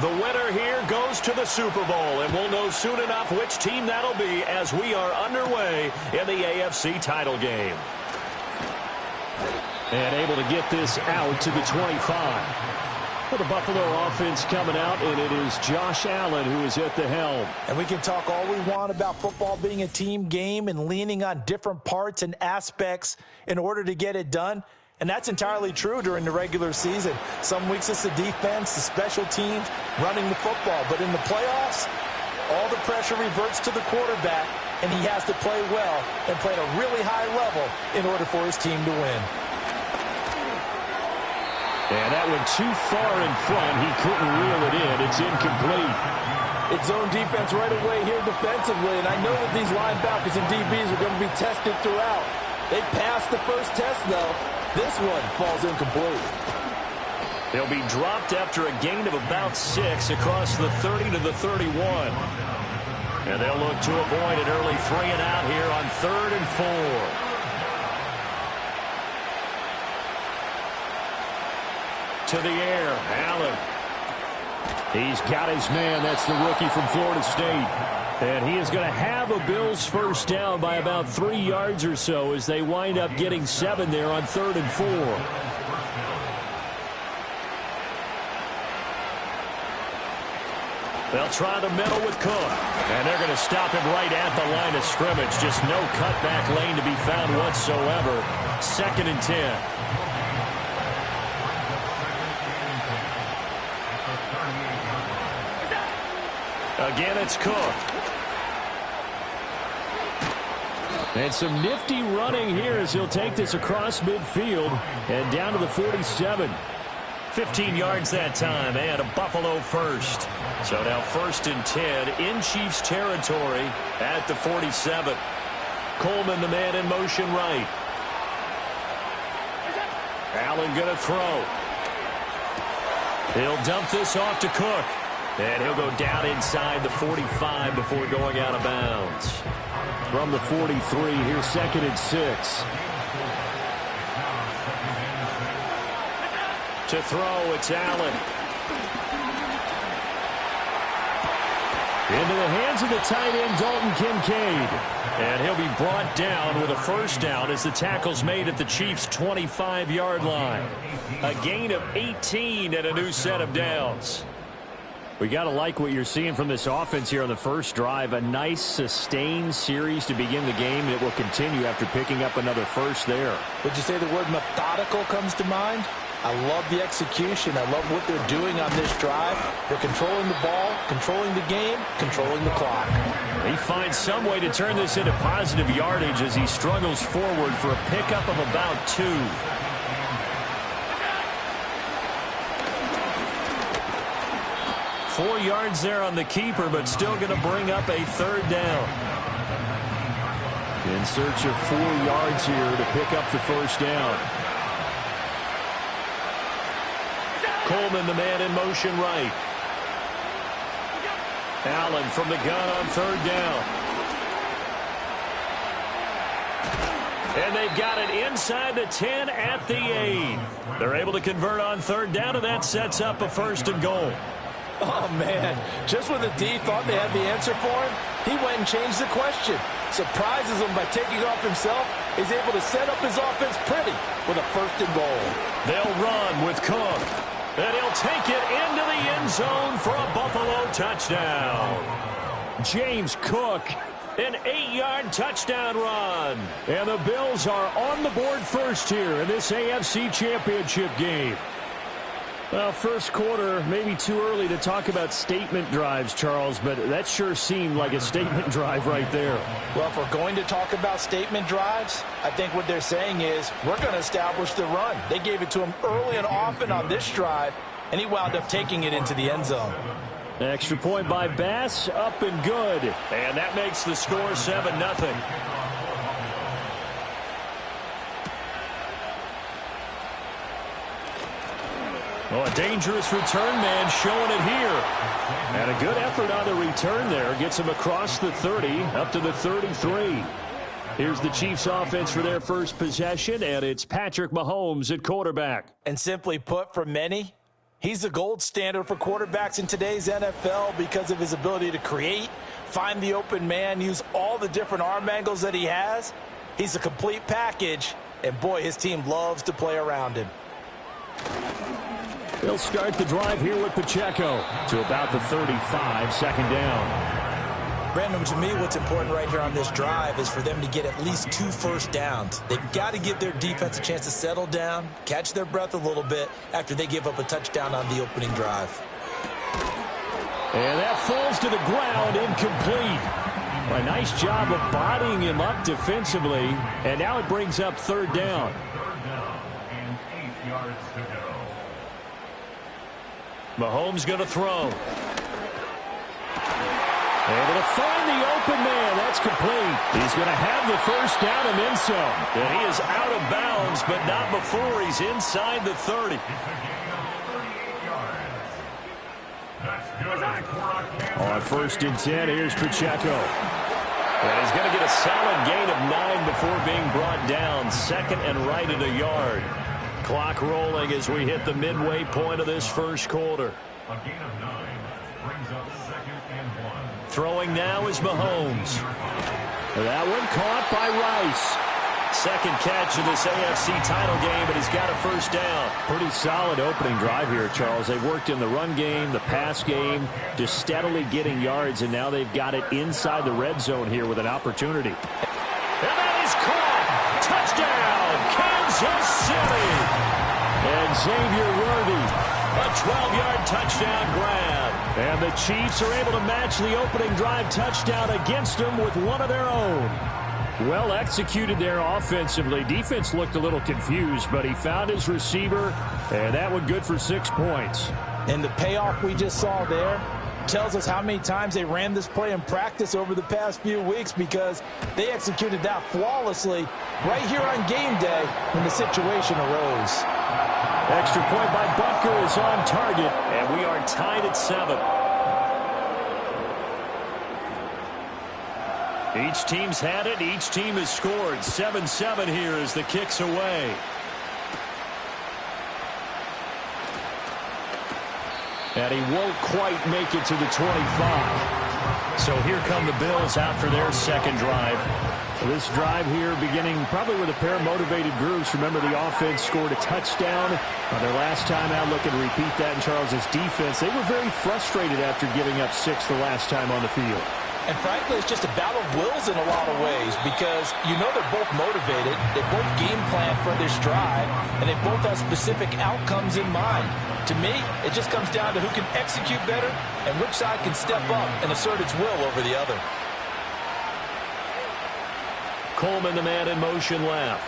The winner here goes to the Super Bowl, and we'll know soon enough which team that'll be as we are underway in the AFC title game. And able to get this out to the 25. For the Buffalo offense coming out, and it is Josh Allen who is at the helm. And we can talk all we want about football being a team game and leaning on different parts and aspects in order to get it done. And that's entirely true during the regular season. Some weeks it's the defense, the special teams, running the football. But in the playoffs, all the pressure reverts to the quarterback, and he has to play well and play at a really high level in order for his team to win. And that went too far in front. He couldn't reel it in. It's incomplete. It's zone defense right away here defensively, and I know that these linebackers and DBs are going to be tested throughout. They passed the first test, though. This one falls incomplete. They'll be dropped after a gain of about 6 across the 30 to the 31. And they'll look to avoid an early 3 and out here on 3rd and 4. To the air, Allen. He's got his man. That's the rookie from Florida State. And he is going to have a Bills first down by about 3 yards or so as they wind up getting 7 there on 3rd and 4. They'll try the middle with Cook. And they're going to stop him right at the line of scrimmage. Just no cutback lane to be found whatsoever. 2nd and 10. Again, it's Cook. And some nifty running here as he'll take this across midfield and down to the 47. 15 yards that time and a Buffalo first. So now 1st and 10 in Chiefs territory at the 47. Coleman, the man in motion right. Allen going to throw. He'll dump this off to Cook. And he'll go down inside the 45 before going out of bounds. From the 43, here's 2nd and 6. To throw, it's Allen. Into the hands of the tight end, Dalton Kincaid. And he'll be brought down with a first down as the tackle's made at the Chiefs' 25-yard line. A gain of 18 and a new set of downs. We got to like what you're seeing from this offense here on the first drive. A nice, sustained series to begin the game, and it will continue after picking up another first there. Would you say the word methodical comes to mind? I love the execution. I love what they're doing on this drive. They're controlling the ball, controlling the game, controlling the clock. He finds some way to turn this into positive yardage as he struggles forward for a pickup of about 2. 4 yards there on the keeper, but still going to bring up a 3rd down. In search of 4 yards here to pick up the first down. Coleman, the man in motion right. Allen from the gun on 3rd down. And they've got it inside the 10 at the 8. They're able to convert on 3rd down, and that sets up a 1st and goal. Oh, man. Just when the D thought they had the answer for him, he went and changed the question. Surprises him by taking off himself. He's able to set up his offense pretty with a 1st and goal. They'll run with Cook. And he'll take it into the end zone for a Buffalo touchdown. James Cook, an 8-yard touchdown run. And the Bills are on the board first here in this AFC Championship game. Well, first quarter, maybe too early to talk about statement drives, Charles, but that sure seemed like a statement drive right there. Well, if we're going to talk about statement drives, I think what they're saying is we're going to establish the run. They gave it to him early and often on this drive, and he wound up taking it into the end zone. Extra point by Bass, up and good. And that makes the score 7-0. Oh, a dangerous return man showing it here. And a good effort on the return there. Gets him across the 30, up to the 33. Here's the Chiefs offense for their first possession, and it's Patrick Mahomes at quarterback. And simply put, for many, he's the gold standard for quarterbacks in today's NFL because of his ability to create, find the open man, use all the different arm angles that he has. He's a complete package, and boy, his team loves to play around him. They'll start the drive here with Pacheco to about the 35, 2nd down. Brandon, to me, what's important right here on this drive is for them to get at least 2 first downs. They've got to give their defense a chance to settle down, catch their breath a little bit after they give up a touchdown on the opening drive. And that falls to the ground, incomplete. A nice job of bodying him up defensively, and now it brings up 3rd down. 3rd down and 8 yards to go. Mahomes going to throw. Able to find the open man. That's complete. He's going to have the first down and then some. And he is out of bounds, but not before he's inside the 30. On 1st and 10, here's Pacheco. And he's going to get a solid gain of 9 before being brought down. 2nd and right at a yard. Clock rolling as we hit the midway point of this first quarter. A gain of 9 brings up 2nd and 1. Throwing now is Mahomes. That one caught by Rice. 2nd catch of this AFC title game, and he's got a first down. Pretty solid opening drive here, Charles. They've worked in the run game, the pass game, just steadily getting yards, and now they've got it inside the red zone here with an opportunity. And that is caught. Touchdown, Kansas City. And Xavier Worthy, a 12-yard touchdown grab. And the Chiefs are able to match the opening drive touchdown against them with one of their own. Well executed there offensively. Defense looked a little confused, but he found his receiver, and that one good for 6 points. And the payoff we just saw there tells us how many times they ran this play in practice over the past few weeks, because they executed that flawlessly right here on game day when the situation arose. Extra point by Butker is on target, and we are tied at 7. Each team's had it. Each team has scored. 7-7 here as the kick's away. And he won't quite make it to the 25. So here come the Bills out for their 2nd drive. This drive here beginning probably with a pair of motivated groups. Remember, the offense scored a touchdown on their last time out. Look and repeat that in Charles's defense. They were very frustrated after giving up 6 the last time on the field. And frankly, it's just a battle of wills in a lot of ways, because you know they're both motivated, they both game plan for this drive, and they both have specific outcomes in mind. To me, it just comes down to who can execute better and which side can step up and assert its will over the other. Coleman, the man in motion left.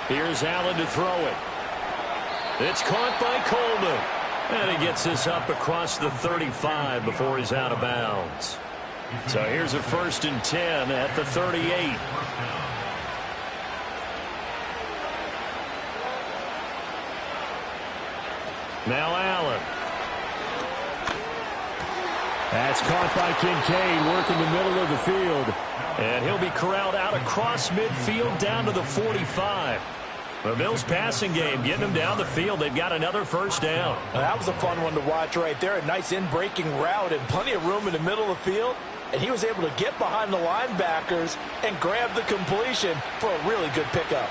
Here's Allen to throw it. It's caught by Coleman. And he gets this up across the 35 before he's out of bounds. So here's a 1st and 10 at the 38. Now Allen. That's caught by Kincaid, working the middle of the field. And he'll be corralled out across midfield down to the 45. The Bills passing game, getting them down the field. They've got another first down. That was a fun one to watch right there. A nice in-breaking route and plenty of room in the middle of the field. And he was able to get behind the linebackers and grab the completion for a really good pickup.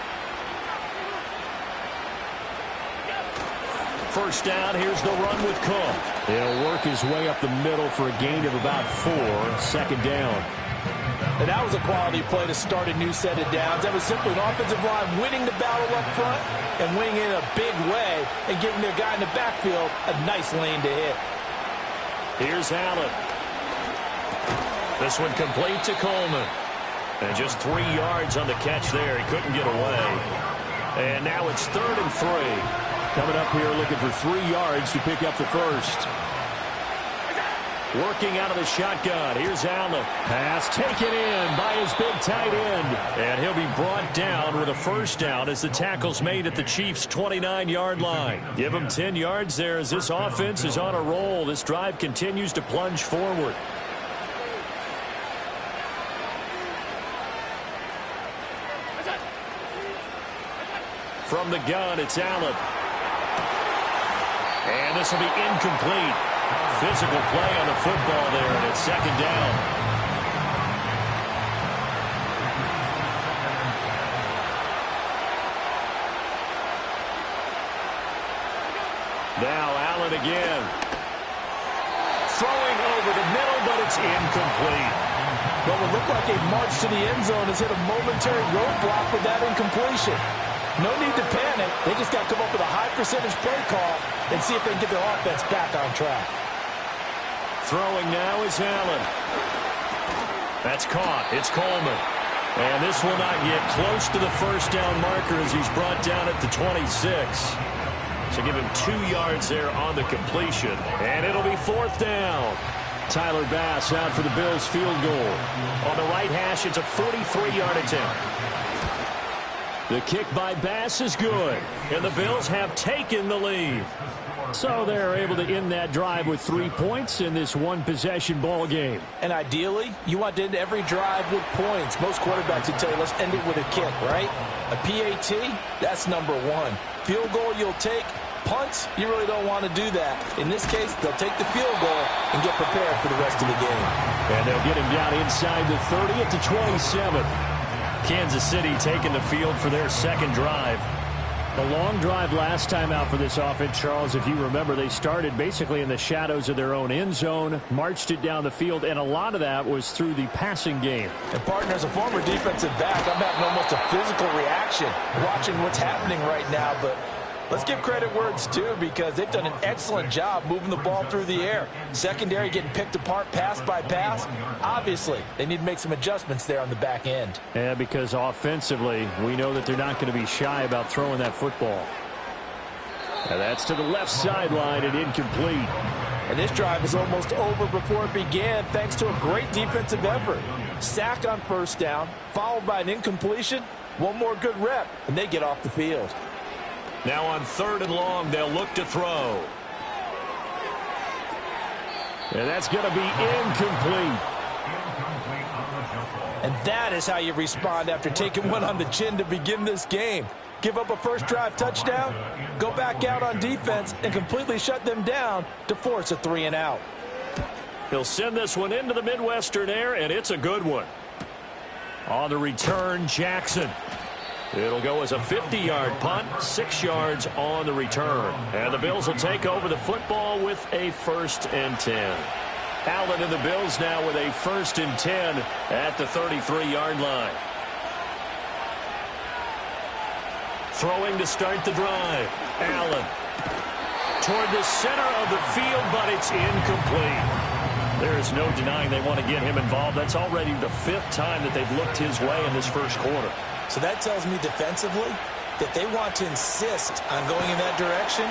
First down, here's the run with Cook. He'll work his way up the middle for a gain of about 4. Second down. And that was a quality play to start a new set of downs. That was simply an offensive line winning the battle up front and winning it in a big way and giving their guy in the backfield a nice lane to hit. Here's Allen. This one complete to Coleman. And just 3 yards on the catch there. He couldn't get away. And now it's 3rd and 3. Coming up here looking for 3 yards to pick up the first. Working out of the shotgun. Here's Allen. Pass taken in by his big tight end. And he'll be brought down with a first down as the tackle's made at the Chiefs' 29-yard line. Give him 10 yards there as this offense is on a roll. This drive continues to plunge forward. From the gun, it's Allen. And this will be incomplete. Physical play on the football there, and it's second down. Now Allen again. Throwing over the middle, but it's incomplete. But what looked like a march to the end zone has hit a momentary roadblock with that incompletion. No need to panic. They just got to come up with a high percentage play call and see if they can get their offense back on track. Throwing now is Allen. That's caught. It's Coleman. And this will not get close to the first down marker as he's brought down at the 26. So give him 2 yards there on the completion. And it'll be 4th down. Tyler Bass out for the Bills field goal. On the right hash, it's a 43-yard attempt. The kick by Bass is good. And the Bills have taken the lead. So they're able to end that drive with 3 points in this one-possession ball game. And ideally, you want to end every drive with points. Most quarterbacks would tell you, let's end it with a kick, right? A PAT, that's number 1. Field goal you'll take. Punts, you really don't want to do that. In this case, they'll take the field goal and get prepared for the rest of the game. And they'll get him down inside the 30 at the 27. Kansas City taking the field for their second drive. The long drive last time out for this offense, Charles, if you remember, they started basically in the shadows of their own end zone, marched it down the field, and a lot of that was through the passing game. And, partner, as a former defensive back, I'm having almost a physical reaction watching what's happening right now, but let's give credit where it's due because they've done an excellent job moving the ball through the air. Secondary getting picked apart pass by pass. Obviously, they need to make some adjustments there on the back end. Yeah, because offensively, we know that they're not going to be shy about throwing that football. And that's to the left sideline and incomplete. And this drive is almost over before it began thanks to a great defensive effort. Sack on first down, followed by an incompletion. One more good rep, and they get off the field. Now on 3rd and long, they'll look to throw. And that's going to be incomplete. And that is how you respond after taking one on the chin to begin this game. Give up a first drive touchdown, go back out on defense, and completely shut them down to force a 3-and-out. He'll send this one into the Midwestern air, and it's a good one. On the return, Jackson. It'll go as a 50-yard punt, 6 yards on the return. And the Bills will take over the football with a 1st and 10. Allen and the Bills now with a 1st and 10 at the 33-yard line. Throwing to start the drive. Allen toward the center of the field, but it's incomplete. There's no denying they want to get him involved. That's already the 5th time that they've looked his way in this first quarter. So that tells me defensively that they want to insist on going in that direction.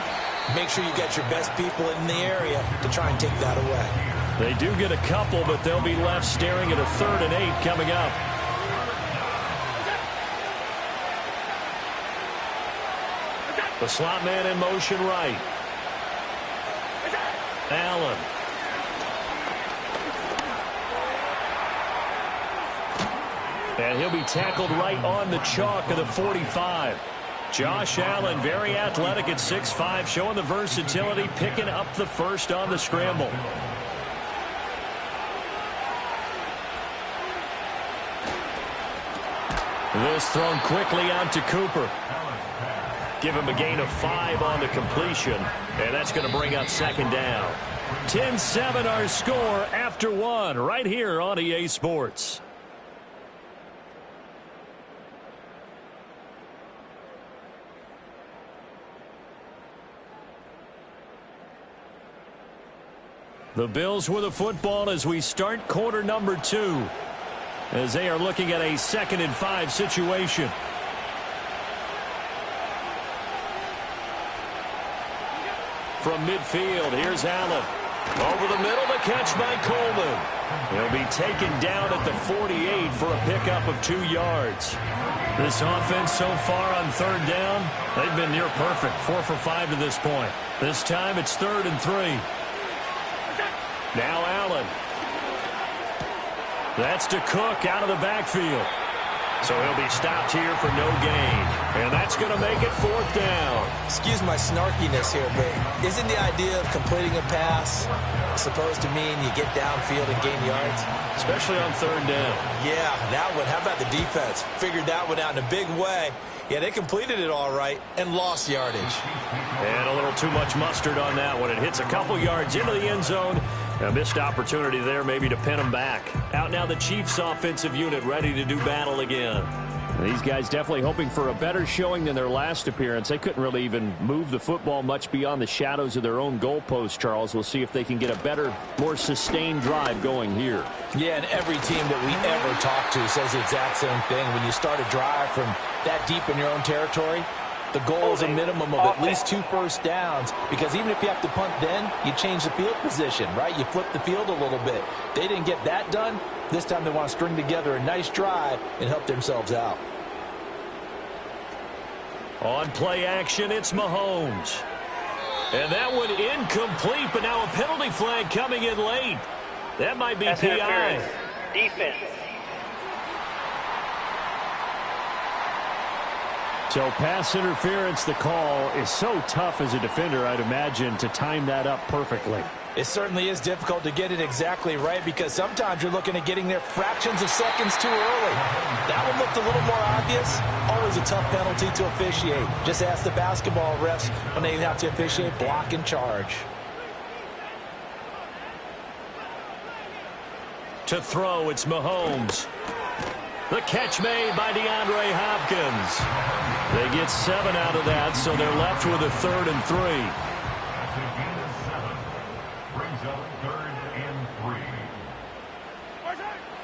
Make sure you got your best people in the area to try and take that away. They do get a couple, but they'll be left staring at a 3rd and 8 coming up. The slot man in motion right. Allen. And he'll be tackled right on the chalk of the 45. Josh Allen, very athletic at 6'5", showing the versatility, picking up the first on the scramble. This thrown quickly out to Cooper. Give him a gain of 5 on the completion, and that's going to bring up second down. 10-7 our score after 1 right here on EA Sports. The Bills with the football as we start quarter number 2, as they are looking at a 2nd and 5 situation. From midfield, here's Allen. Over the middle, the catch by Coleman. He'll be taken down at the 48 for a pickup of 2 yards. This offense so far on 3rd down, they've been near perfect, 4 for 5 to this point. This time it's 3rd and 3. Now Allen. That's to Cook out of the backfield. So he'll be stopped here for no gain. And that's going to make it 4th down. Excuse my snarkiness here, but isn't the idea of completing a pass supposed to mean you get downfield and gain yards? Especially on 3rd down. Yeah, that one. How about the defense? Figured that one out in a big way. Yeah, they completed it all right and lost yardage. And a little too much mustard on that one. It hits a couple yards into the end zone. A missed opportunity there maybe to pin them back. Out now the Chiefs offensive unit ready to do battle again. These guys definitely hoping for a better showing than their last appearance. They couldn't really even move the football much beyond the shadows of their own goalpost, Charles. We'll see if they can get a better, more sustained drive going here. Yeah, and every team that we ever talk to says the exact same thing. When you start a drive from that deep in your own territory, the goal is a minimum of at least 2 first downs, because even if you have to punt then, you change the field position, right? You flip the field a little bit. They didn't get that done. This time they want to string together a nice drive and help themselves out. On play action, it's Mahomes. And that one incomplete, but now a penalty flag coming in late. That might be PI. Defense. So pass interference, the call is so tough as a defender, I'd imagine, to time that up perfectly. It certainly is difficult to get it exactly right, because sometimes you're looking at getting there fractions of seconds too early. That one looked a little more obvious. Always a tough penalty to officiate. Just ask the basketball refs when they have to officiate block and charge. To throw, it's Mahomes. The catch made by DeAndre Hopkins. They get 7 out of that, so they're left with a 3rd and 3. That's a gain of 7. Brings up 3rd and 3.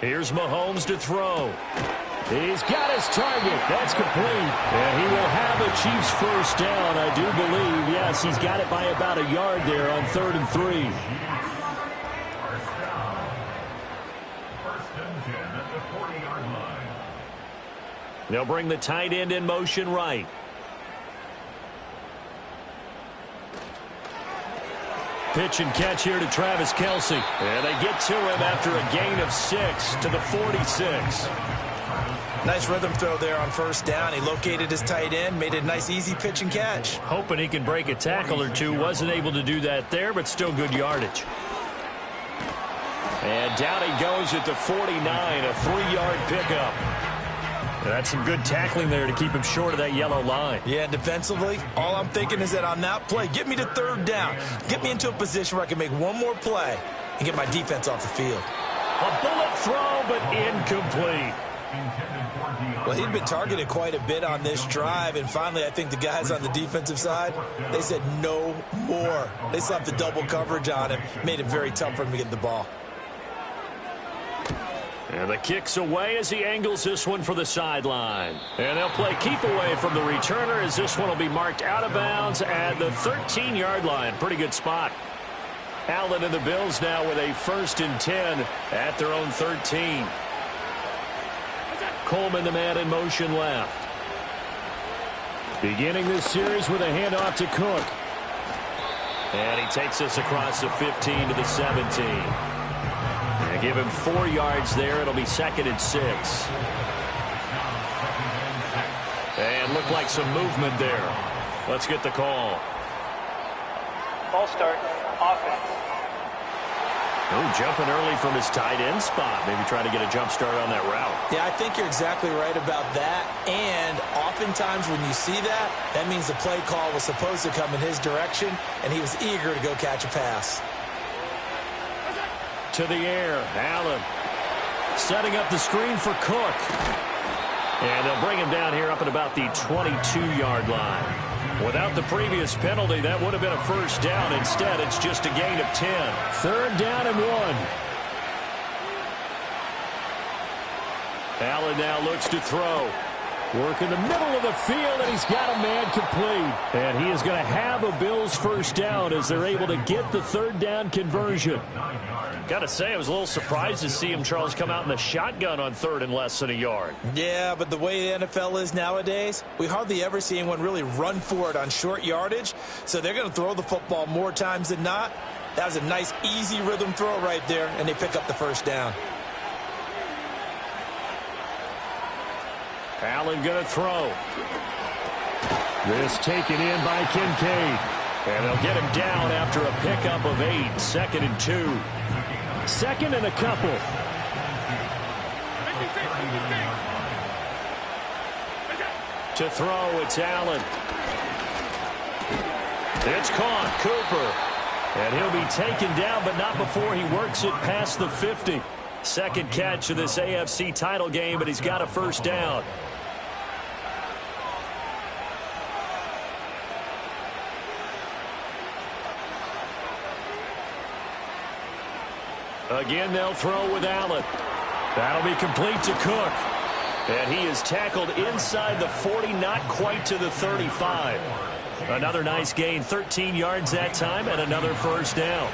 Here's Mahomes to throw. He's got his target. That's complete. And he will have a Chiefs first down, I do believe. Yes, he's got it by about a yard there on 3rd and 3. They'll bring the tight end in motion right. Pitch and catch here to Travis Kelce. And they get to him after a gain of 6 to the 46. Nice rhythm throw there on 1st down. He located his tight end, made a nice easy pitch and catch. Hoping he can break a tackle or two. Wasn't able to do that there, but still good yardage. And down he goes at the 49, a 3-yard pickup. That's some good tackling there to keep him short of that yellow line. Yeah, defensively, all I'm thinking is that on that play, get me to 3rd down. Get me into a position where I can make one more play and get my defense off the field. A bullet throw, but incomplete. Well, he'd been targeted quite a bit on this drive, and finally I think the guys on the defensive side, they said no more. They slapped the double coverage on him, made it very tough for him to get the ball. And the kick's away as he angles this one for the sideline. And they'll play keep away from the returner as this one will be marked out of bounds at the 13-yard line. Pretty good spot. Allen and the Bills now with a 1st and 10 at their own 13. Coleman, the man in motion left. Beginning this series with a handoff to Cook. And he takes this across the 15 to the 17. And give him 4 yards there. It'll be 2nd and 6. And looked like some movement there. Let's get the call. Ball start, offense. Oh, jumping early from his tight end spot. Maybe trying to get a jump start on that route. Yeah, I think you're exactly right about that. And oftentimes when you see that, that means the play call was supposed to come in his direction, and he was eager to go catch a pass. To the air, Allen. Setting up the screen for Cook. And they'll bring him down here up at about the 22-yard line. Without the previous penalty, that would have been a first down. Instead, it's just a gain of 10. 3rd down and 1. Allen now looks to throw. Work in the middle of the field, and he's got a man complete. And he is going to have a Bills first down as they're able to get the 3rd down conversion. Got to say, I was a little surprised to see him, Charles, come out in the shotgun on 3rd and less than a yard. Yeah, but the way the NFL is nowadays, we hardly ever see anyone really run for it on short yardage. So they're going to throw the football more times than not. That was a nice, easy rhythm throw right there, and they pick up the first down. Allen going to throw. This taken in by Kincaid. And they'll get him down after a pickup of 8. 2nd and 2. 2nd and a couple. To throw, it's Allen. It's caught, Cooper. And he'll be taken down, but not before he works it past the 50. 2nd catch of this AFC title game, but he's got a first down. Again, they'll throw with Allen. That'll be complete to Cook. And he is tackled inside the 40, not quite to the 35. Another nice gain, 13 yards that time, and another first down.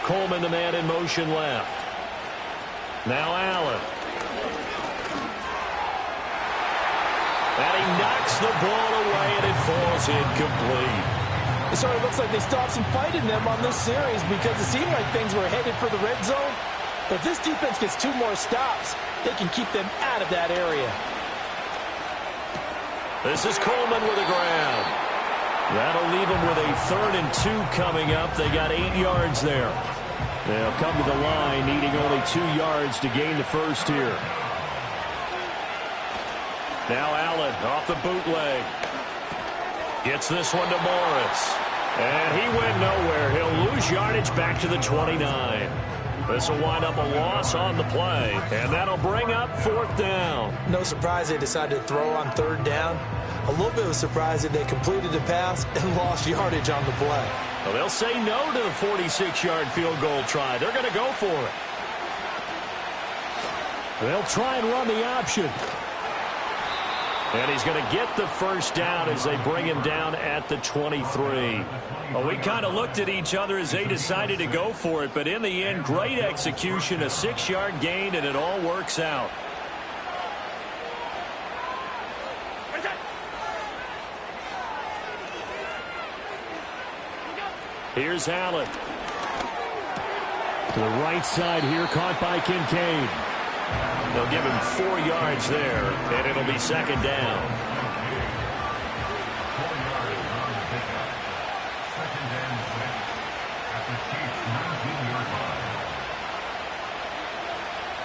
Coleman, the man in motion left. Now Allen. And he knocks the ball away, and it falls incomplete. It sort of looks like they stopped some fight in them on this series because it seemed like things were headed for the red zone. But if this defense gets 2 more stops, they can keep them out of that area. This is Coleman with a grab. That'll leave them with a 3rd and 2 coming up. They got 8 yards there. They'll come to the line needing only 2 yards to gain the first here. Now Allen off the bootleg. Gets this one to Morris. And he went nowhere. He'll lose yardage back to the 29. This will wind up a loss on the play. And that'll bring up 4th down. No surprise they decided to throw on 3rd down. A little bit of a surprise that they completed the pass and lost yardage on the play. Well, they'll say no to the 46-yard field goal try. They're going to go for it. They'll try and run the option. And he's going to get the first down as they bring him down at the 23. Well, we kind of looked at each other as they decided to go for it, but in the end, great execution, a 6-yard gain, and it all works out. Here's Allen. To the right side here, caught by Kincaid. They'll give him 4 yards there, and it'll be 2nd down.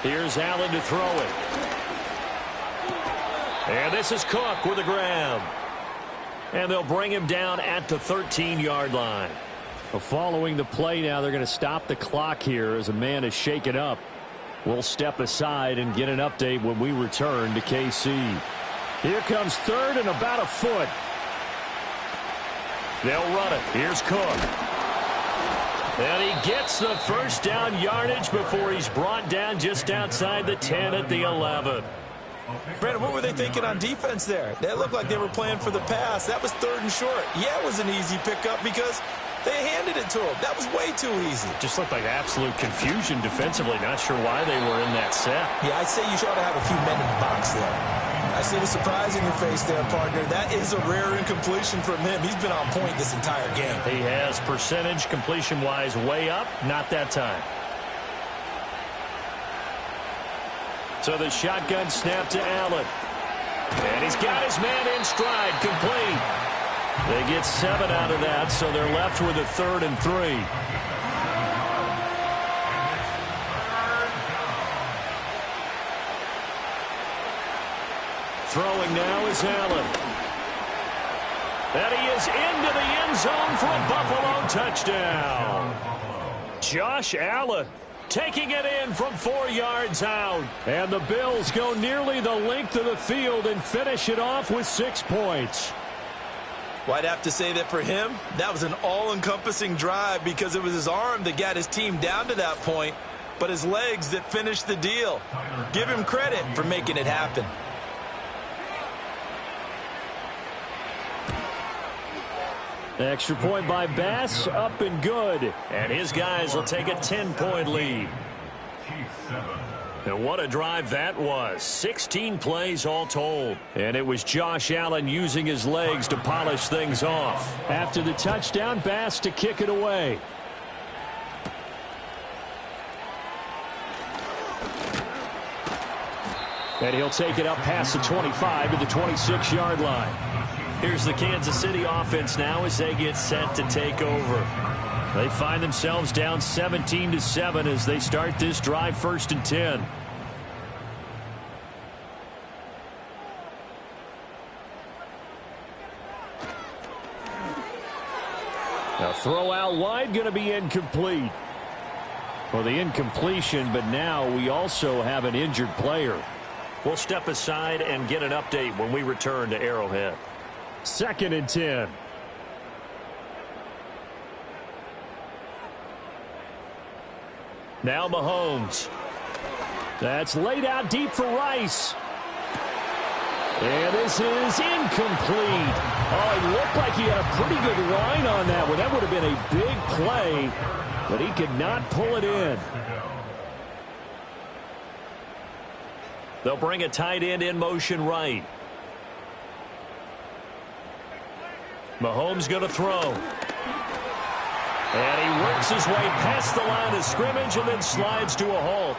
Here's Allen to throw it. And this is Cook with a grab. And they'll bring him down at the 13-yard line. Well, following the play now, they're going to stop the clock here as a man is shaken up. We'll step aside and get an update when we return to KC. Here comes 3rd and about a foot. They'll run it. Here's Cook. And he gets the first down yardage before he's brought down just outside the 10 at the 11. Brandon, what were they thinking on defense there? They looked like they were playing for the pass. That was 3rd and short. Yeah, it was an easy pickup because they handed it to him. That was way too easy. Just looked like absolute confusion defensively. Not sure why they were in that set. Yeah, I'd say you should have a few men in the box there. I see the surprise in your face there, partner. That is a rare incompletion from him. He's been on point this entire game. He has percentage completion-wise way up. Not that time. So the shotgun snap to Allen. And he's got his man in stride, complete. They get 7 out of that, so they're left with a 3rd and 3. Throwing now is Allen. And he is into the end zone for a Buffalo touchdown. Josh Allen taking it in from 4 yards out. And the Bills go nearly the length of the field and finish it off with 6 points. Well, I'd have to say that for him, that was an all-encompassing drive because it was his arm that got his team down to that point, but his legs that finished the deal. Give him credit for making it happen. Extra point by Bass, up and good. And his guys will take a 10-point lead. And what a drive that was. 16 plays all told. And it was Josh Allen using his legs to polish things off. After the touchdown, Bass to kick it away. And he'll take it up past the 25 to the 26-yard line. Here's the Kansas City offense now as they get set to take over. They find themselves down 17-7 as they start this drive, 1st and 10. Now throw out wide, going to be incomplete. Well, the incompletion, but now we also have an injured player. We'll step aside and get an update when we return to Arrowhead. 2nd and 10. Now Mahomes. That's laid out deep for Rice. And this is incomplete. Oh, it looked like he had a pretty good line on that one. That would have been a big play, but he could not pull it in. They'll bring a tight end in motion right. Mahomes going to throw. And he works his way past the line of scrimmage and then slides to a halt.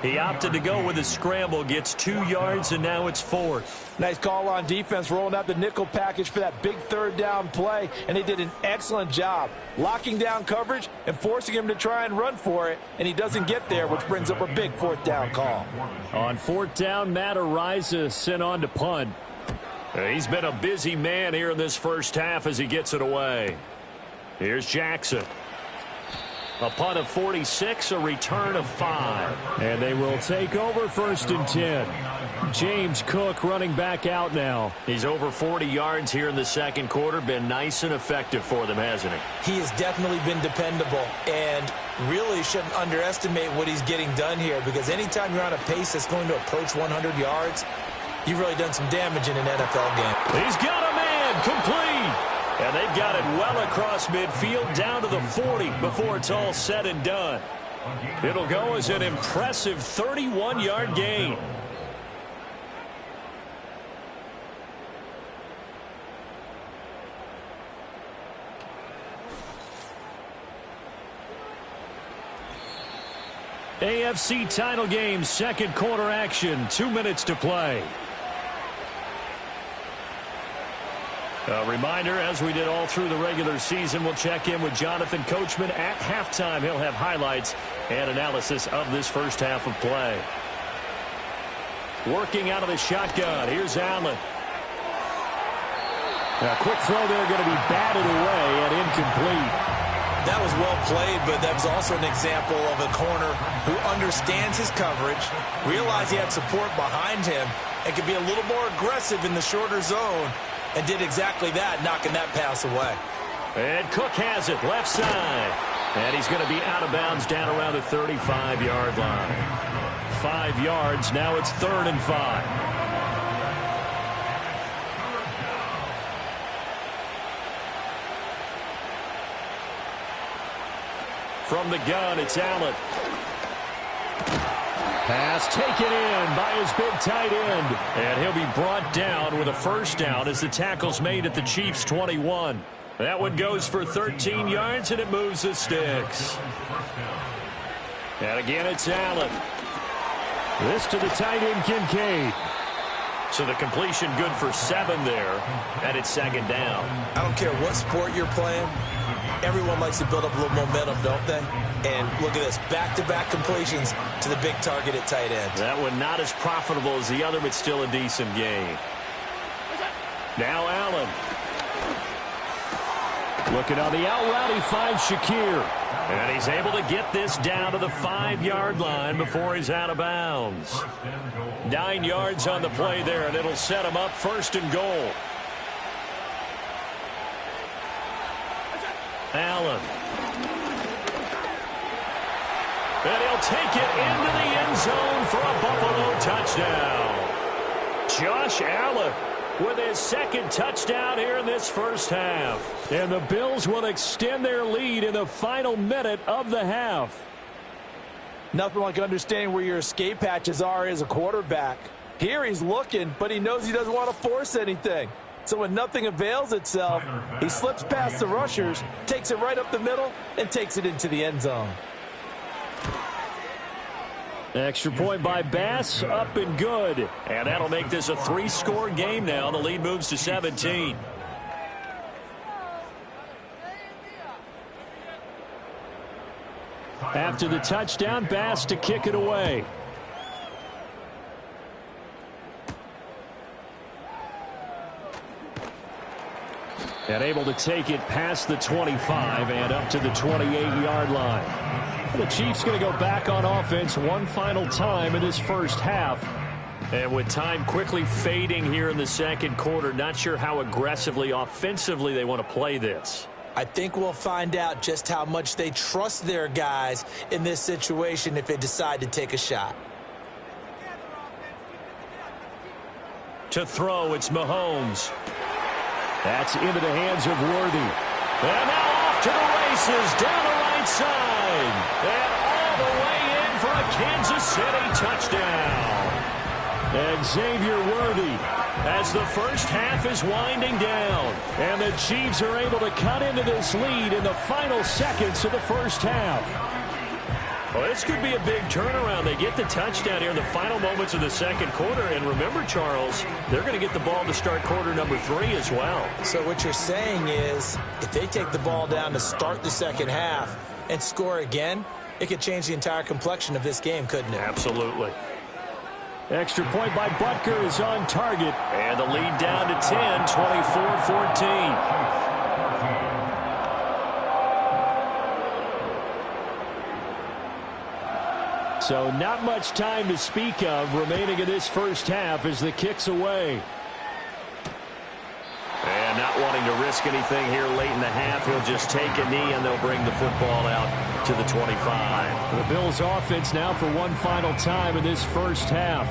He opted to go with a scramble, gets 2 yards, and now it's 4th. Nice call on defense, rolling out the nickel package for that big 3rd down play, and they did an excellent job locking down coverage and forcing him to try and run for it, and he doesn't get there, which brings up a big 4th down call. On 4th down, Matt Ariza sent on to punt. He's been a busy man here in this first half as he gets it away. Here's Jackson. A punt of 46, a return of 5. And they will take over 1st and 10. James Cook running back out now. He's over 40 yards here in the 2nd quarter. Been nice and effective for them, hasn't he? He has definitely been dependable and really shouldn't underestimate what he's getting done here because anytime you're on a pace that's going to approach 100 yards, you've really done some damage in an NFL game. He's got a man complete. And they've got it well across midfield down to the 40 before it's all said and done. It'll go as an impressive 31-yard gain. AFC title game, 2nd quarter action, 2 minutes to play. A reminder, as we did all through the regular season, we'll check in with Jonathan Coachman at halftime. He'll have highlights and analysis of this first half of play. Working out of the shotgun. Here's Allen. A quick throw there, going to be batted away and incomplete. That was well played, but that was also an example of a corner who understands his coverage, realized he had support behind him, and could be a little more aggressive in the shorter zone. And did exactly that, knocking that pass away. And Cook has it, left side. And he's going to be out of bounds down around the 35-yard line. 5 yards, now it's 3rd and 5. From the gun, it's Allen. Pass taken in by his big tight end. And he'll be brought down with a 1st down as the tackle's made at the Chiefs' 21. That one goes for 13 yards, and it moves the sticks. And again, it's Allen. This to the tight end, Kincaid. So the completion good for 7 there, and it's second down. I don't care what sport you're playing. Everyone likes to build up a little momentum, don't they? And look at this, back-to-back completions to the big target at tight end. That one not as profitable as the other, but still a decent gain. Now Allen. Looking on the out route, he finds Shakir. And he's able to get this down to the 5-yard line before he's out of bounds. 9 yards on the play there, and it'll set him up first and goal. Allen. And he'll take it into the end zone for a Buffalo touchdown. Josh Allen with his second touchdown here in this first half. And the Bills will extend their lead in the final minute of the half. Nothing like understanding where your escape hatches are as a quarterback. Here he's looking, but he knows he doesn't want to force anything. So when nothing avails itself, he slips past the rushers, takes it right up the middle, and takes it into the end zone. Extra point by Bass, up and good. And that'll make this a 3-score game now. The lead moves to 17. After the touchdown, Bass to kick it away. And able to take it past the 25 and up to the 28-yard line. The Chiefs going to go back on offense one final time in this first half. And with time quickly fading here in the second quarter, not sure how aggressively, offensively they want to play this. I think we'll find out just how much they trust their guys in this situation if they decide to take a shot. To throw, it's Mahomes. That's into the hands of Worthy. And now off to the races down the right side. And all the way in for a Kansas City touchdown. And Xavier Worthy as the first half is winding down. And the Chiefs are able to cut into this lead in the final seconds of the first half. Well, this could be a big turnaround. They get the touchdown here in the final moments of the second quarter. And remember, Charles, they're going to get the ball to start quarter number 3 as well. So what you're saying is if they take the ball down to start the second half and score again, it could change the entire complexion of this game, couldn't it? Absolutely. Extra point by Butker is on target. And the lead down to 10, 24-14. So not much time to speak of remaining in this first half as the kick's away. And not wanting to risk anything here late in the half, he'll just take a knee and they'll bring the football out to the 25. The Bills offense now for one final time in this first half.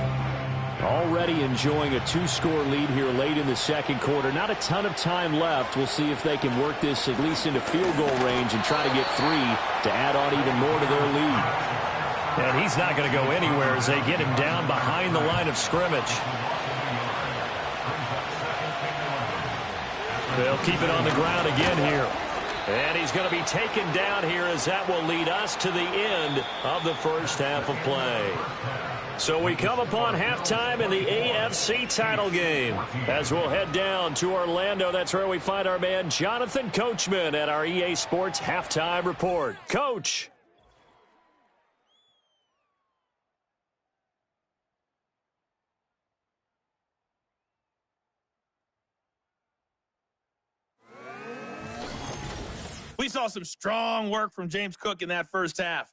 Already enjoying a 2-score lead here late in the second quarter. Not a ton of time left. We'll see if they can work this at least into field goal range and try to get 3 to add on even more to their lead. And he's not going to go anywhere as they get him down behind the line of scrimmage. They'll keep it on the ground again here. And he's going to be taken down here as that will lead us to the end of the first half of play. So we come upon halftime in the AFC title game. As we'll head down to Orlando, that's where we find our man Jonathan Coachman at our EA Sports Halftime Report. Coach. We saw some strong work from James Cook in that first half.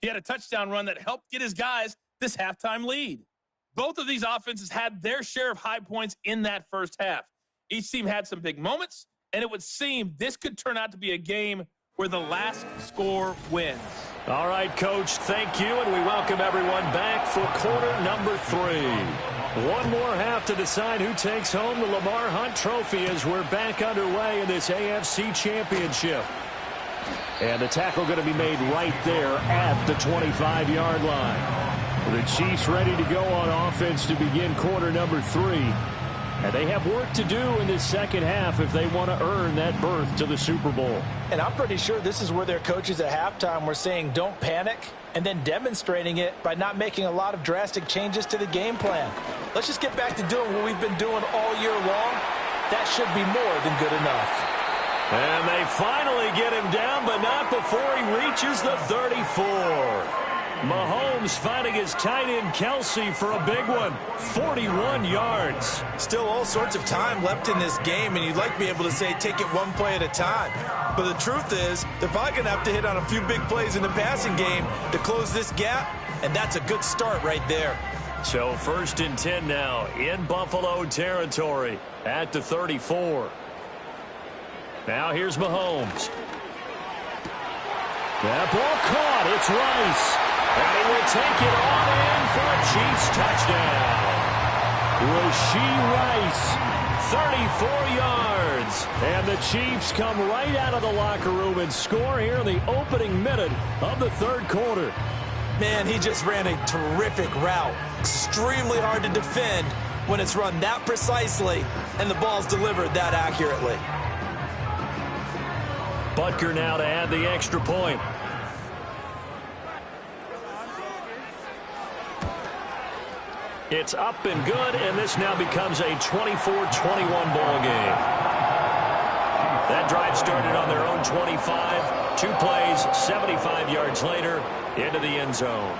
He had a touchdown run that helped get his guys this halftime lead. Both of these offenses had their share of high points in that first half. Each team had some big moments, and it would seem this could turn out to be a game where the last score wins. All right, Coach, thank you, and we welcome everyone back for quarter number 3. One more half to decide who takes home the Lamar Hunt Trophy as we're back underway in this AFC Championship. And the tackle going to be made right there at the 25-yard line. The Chiefs ready to go on offense to begin quarter number 3. And they have work to do in this second half if they want to earn that berth to the Super Bowl. And I'm pretty sure this is where their coaches at halftime were saying, don't panic. and then demonstrating it by not making a lot of drastic changes to the game plan. Let's just get back to doing what we've been doing all year long. That should be more than good enough. And they finally get him down, but not before he reaches the 34. Mahomes finding his tight end Kelsey for a big one, 41 yards. Still all sorts of time left in this game, and you'd like to be able to say take it one play at a time. But the truth is, they're probably going to have to hit on a few big plays in the passing game to close this gap, and that's a good start right there. So 1st and 10 now in Buffalo territory at the 34. Now here's Mahomes. That ball caught. It's Rice. And he will take it on in for a Chiefs touchdown. Rashee Rice, 34 yards. And the Chiefs come right out of the locker room and score here in the opening minute of the 3rd quarter. Man, he just ran a terrific route. Extremely hard to defend when it's run that precisely and the ball's delivered that accurately. Butker now to add the extra point. It's up and good, and this now becomes a 24-21 ball game. That drive started on their own 25. 2 plays, 75 yards later, into the end zone.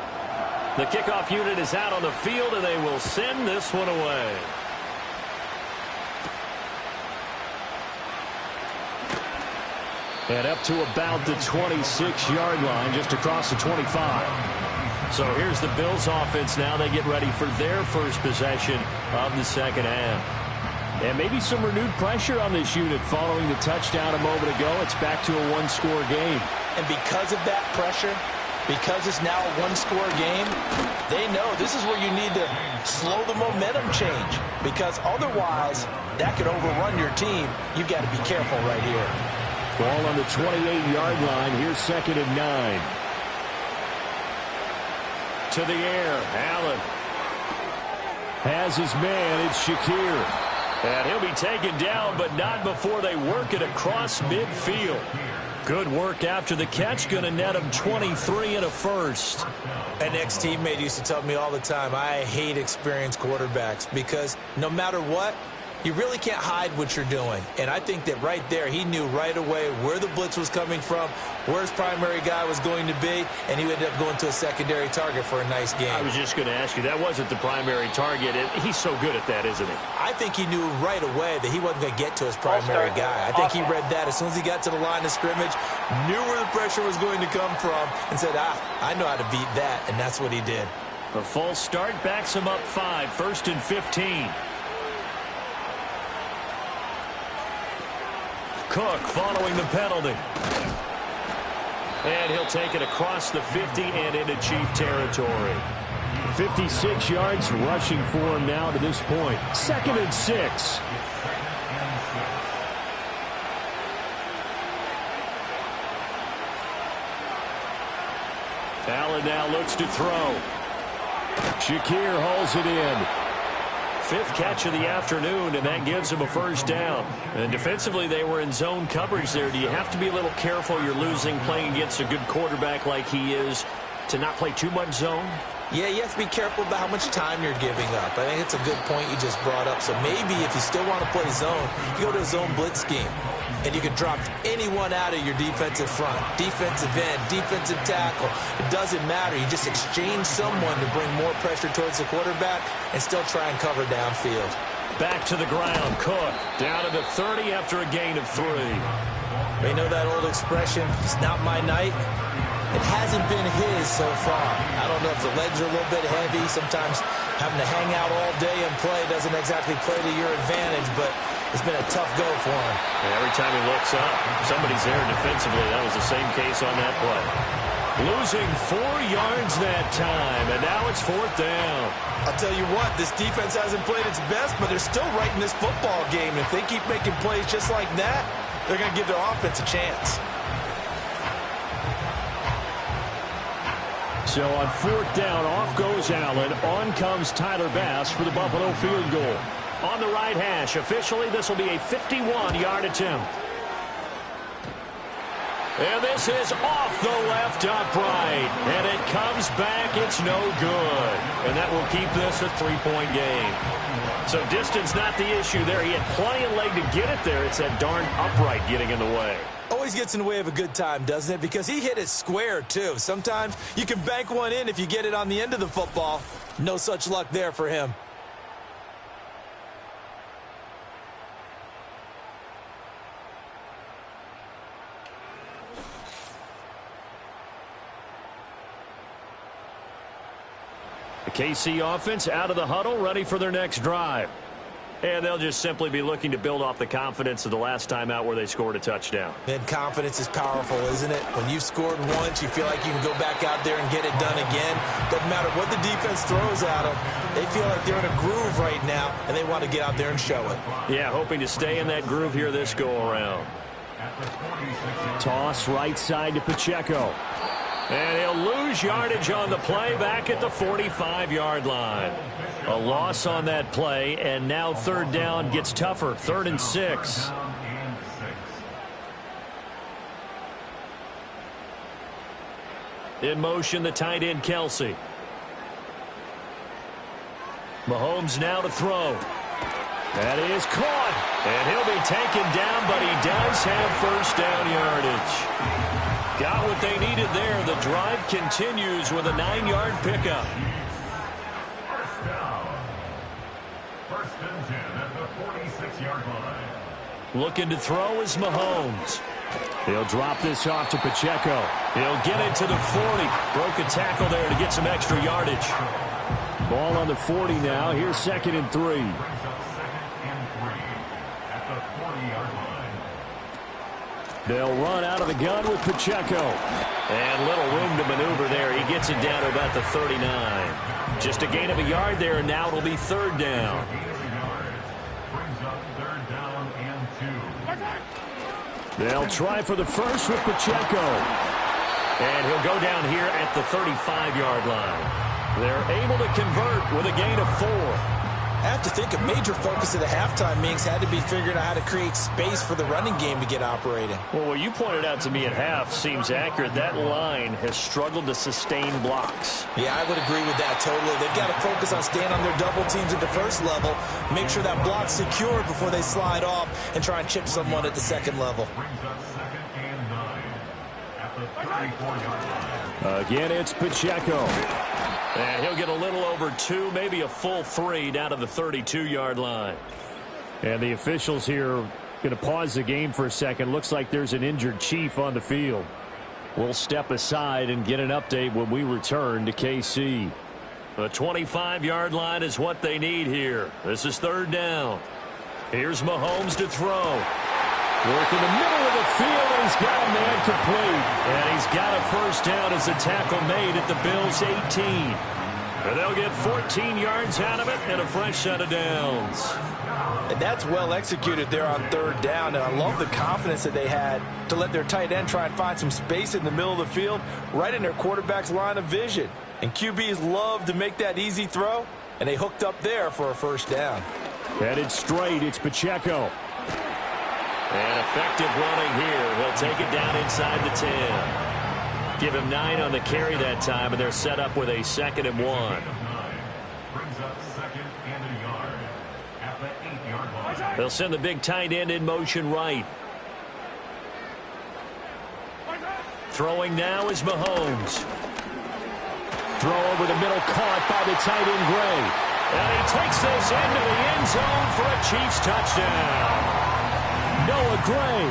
The kickoff unit is out on the field, and they will send this one away. And up to about the 26-yard line, just across the 25. So here's the Bills offense now. They get ready for their first possession of the second half. And maybe some renewed pressure on this unit following the touchdown a moment ago. It's back to a 1-score game. And because of that pressure, because it's now a 1-score game, they know this is where you need to slow the momentum change. Because otherwise, that could overrun your team. You've got to be careful right here. Ball on the 28-yard line. Here's 2nd and 9. To the air. Allen has his man. It's Shakir. And he'll be taken down, but not before they work it across midfield. Good work after the catch. Going to net him 23 and a first. An ex-teammate used to tell me all the time, I hate experienced quarterbacks because no matter what, you really can't hide what you're doing. And I think that right there, he knew right away where the blitz was coming from, where his primary guy was going to be, and he ended up going to a secondary target for a nice game. I was just going to ask you, that wasn't the primary target. He's so good at that, isn't he? I think he knew right away that he wasn't going to get to his primary guy. I think he read that as soon as he got to the line of scrimmage, knew where the pressure was going to come from, and said, I know how to beat that, and that's what he did. A false start backs him up 5, 1st and 15. Cook following the penalty. And he'll take it across the 50 and into Chief territory. 56 yards rushing for him now to this point. 2nd and 6. Allen now looks to throw. Shakir hauls it in. 5th catch of the afternoon, and that gives him a first down. And defensively, they were in zone coverage there. Do you have to be a little careful? You're losing, playing against a good quarterback like he is, to not play too much zone? Yeah, you have to be careful about how much time you're giving up. I think it's a good point you just brought up. So maybe if you still want to play zone, you go to a zone blitz scheme. And you can drop anyone out of your defensive front. Defensive end, defensive tackle. It doesn't matter. You just exchange someone to bring more pressure towards the quarterback and still try and cover downfield. Back to the ground. Cook down to the 30 after a gain of 3. You know that old expression, it's not my night? It hasn't been his so far. I don't know if the legs are a little bit heavy. Sometimes having to hang out all day and play doesn't exactly play to your advantage, but it's been a tough go for him. And every time he looks up, somebody's there defensively. That was the same case on that play. Losing 4 yards that time, and now it's 4th down. I'll tell you what, this defense hasn't played its best, but they're still right in this football game. If they keep making plays just like that, they're going to give their offense a chance. So on 4th down, off goes Allen. On comes Tyler Bass for the Buffalo field goal. On the right hash, officially, this will be a 51-yard attempt. And this is off the left upright. And it comes back. It's no good. And that will keep this a 3-point game. So distance not the issue there. He had plenty of leg to get it there. It's that darn upright getting in the way. Always gets in the way of a good time, doesn't it? Because he hit it square, too. Sometimes you can bank one in if you get it on the end of the football. No such luck there for him. The KC offense out of the huddle, ready for their next drive. And they'll just simply be looking to build off the confidence of the last time out where they scored a touchdown. And confidence is powerful, isn't it? When you've scored once, you feel like you can go back out there and get it done again. Doesn't matter what the defense throws at them. They feel like they're in a groove right now, and they want to get out there and show it. Yeah, hoping to stay in that groove here this go-around. Toss right side to Pacheco. And he'll lose yardage on the play back at the 45-yard line. A loss on that play, and now third down gets tougher. 3rd and 6. In motion, the tight end, Kelsey. Mahomes now to throw. That is caught. And he'll be taken down, but he does have first down yardage. Got what they needed there. The drive continues with a 9-yard pickup. First down. 1st and 10 at the 46-yard line. Looking to throw is Mahomes. He'll drop this off to Pacheco. He'll get it to the 40. Broke a tackle there to get some extra yardage. Ball on the 40 now. Here's 2nd and 3. Brings up 2nd and 3 at the 40-yard line. They'll run out of the gun with Pacheco. And little room to maneuver there. He gets it down to about the 39. Just a gain of a yard there, and now it'll be 3rd down. Brings up 3rd down and 2. They'll try for the first with Pacheco. And he'll go down here at the 35-yard line. They're able to convert with a gain of 4. I have to think a major focus of the halftime, Minks, had to be figuring out how to create space for the running game to get operating. Well, what you pointed out to me at half seems accurate. That line has struggled to sustain blocks. Yeah, I would agree with that totally. They've got to focus on staying on their double teams at the first level, make sure that block's secure before they slide off, and try and chip someone at the second level. Brings up 2nd and 9 at the 34-yard line. Again, it's Pacheco. And he'll get a little over 2, maybe a full 3 down to the 32-yard line. And the officials here going to pause the game for a second. Looks like there's an injured Chief on the field. We'll step aside and get an update when we return to KC. The 25-yard line is what they need here. This is 3rd down. Here's Mahomes to throw. Work in the middle of the field, and he's got a man complete. And he's got a first down as a tackle made at the Bills' 18. And they'll get 14 yards out of it and a fresh set of downs. And that's well executed there on 3rd down, and I love the confidence that they had to let their tight end try and find some space in the middle of the field, right in their quarterback's line of vision. And QBs love to make that easy throw, and they hooked up there for a first down. Headed straight, it's Pacheco. And effective running here. He'll take it down inside the 10. Give him 9 on the carry that time, and they're set up with a 2nd and 1. Brings up 2nd and a yard at the 8-yard line. They'll send the big tight end in motion right. Throwing now is Mahomes. Throw over the middle, caught by the tight end Gray. And he takes this into the end zone for a Chiefs touchdown. Noah Gray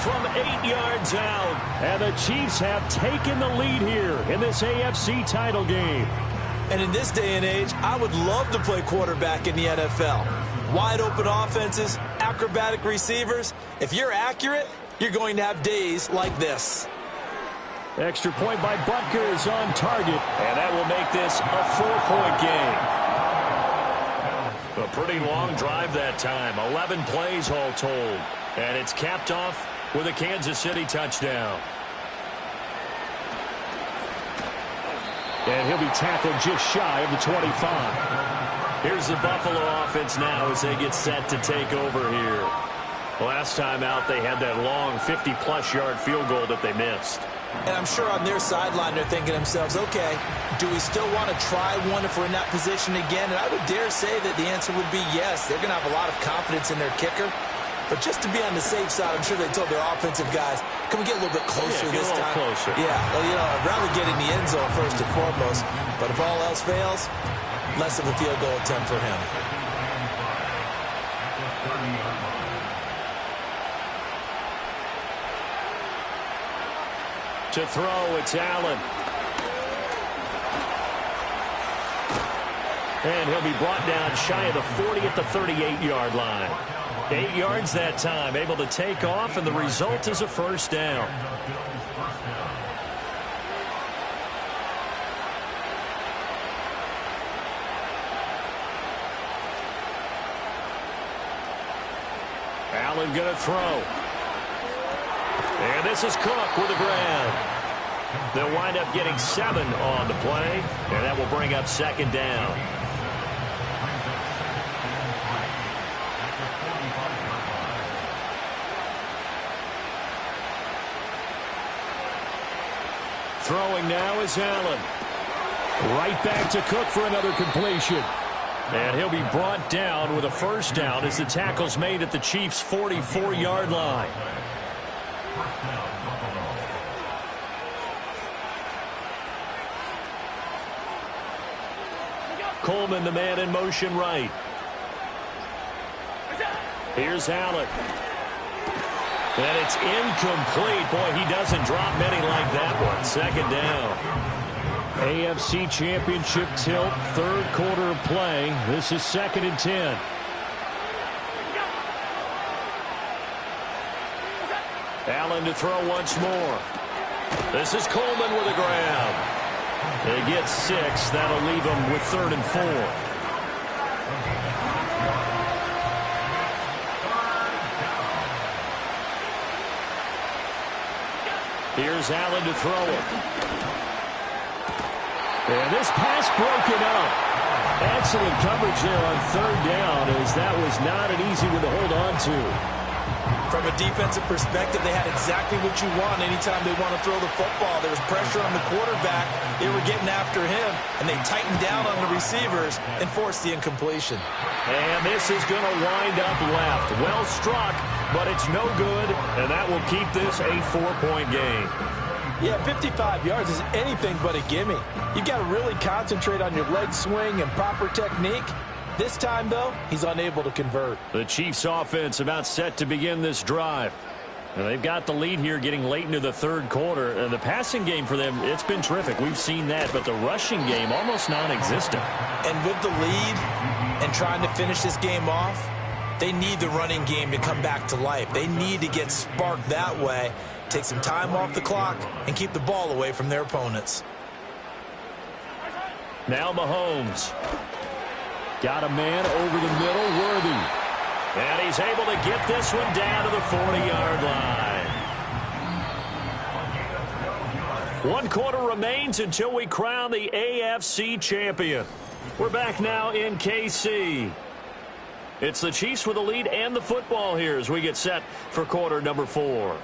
from 8 yards out. And the Chiefs have taken the lead here in this AFC title game. And in this day and age, I would love to play quarterback in the NFL. Wide open offenses, acrobatic receivers. If you're accurate, you're going to have days like this. Extra point by Butker is on target. And that will make this a 4-point game. A pretty long drive that time. 11 plays all told. And it's capped off with a Kansas City touchdown. And he'll be tackled just shy of the 25. Here's the Buffalo offense now as they get set to take over here. Last time out, they had that long 50-plus yard field goal that they missed. And I'm sure on their sideline they're thinking to themselves, okay, do we still want to try one if we're in that position again? And I would dare say that the answer would be yes. They're going to have a lot of confidence in their kicker. But just to be on the safe side, I'm sure they told their offensive guys, can we get a little bit closer this time? Closer. Yeah, well, I'd rather get in the end zone first and foremost. But if all else fails, less of a field goal attempt for him. To throw, it's Allen. And he'll be brought down shy of the 40 at the 38-yard line. 8 yards that time, able to take off, and the result is a first down. Allen going to throw. And this is Cook with a grab. They'll wind up getting 7 on the play, and that will bring up second down. Throwing now is Allen. Right back to Cook for another completion. And he'll be brought down with a first down as the tackle's made at the Chiefs' 44-yard line. Coleman, the man in motion right. Here's Allen. And it's incomplete. Boy, he doesn't drop many like that one. Second down. AFC Championship tilt, third quarter of play. This is 2nd and 10. Allen to throw once more. This is Coleman with a grab. They get 6. That'll leave them with 3rd and 4. Here's Allen to throw it. And this pass broken up. Excellent coverage there on 3rd down, as that was not an easy one to hold on to. From a defensive perspective, they had exactly what you want anytime they want to throw the football. There was pressure on the quarterback. They were getting after him, and they tightened down on the receivers and forced the incompletion. And this is going to wind up left. Well struck, but it's no good, and that will keep this a 4-point game. Yeah, 55 yards is anything but a gimme. You've got to really concentrate on your leg swing and proper technique. This time, though, he's unable to convert. The Chiefs' offense about set to begin this drive. And they've got the lead here getting late into the third quarter. And the passing game for them, it's been terrific. We've seen that, but the rushing game almost non-existent. And with the lead and trying to finish this game off, they need the running game to come back to life. They need to get sparked that way, take some time off the clock, and keep the ball away from their opponents. Now Mahomes. Got a man over the middle, Worthy. And he's able to get this one down to the 40-yard line. 1 quarter remains until we crown the AFC champion. We're back now in KC. It's the Chiefs with the lead and the football here as we get set for quarter number 4.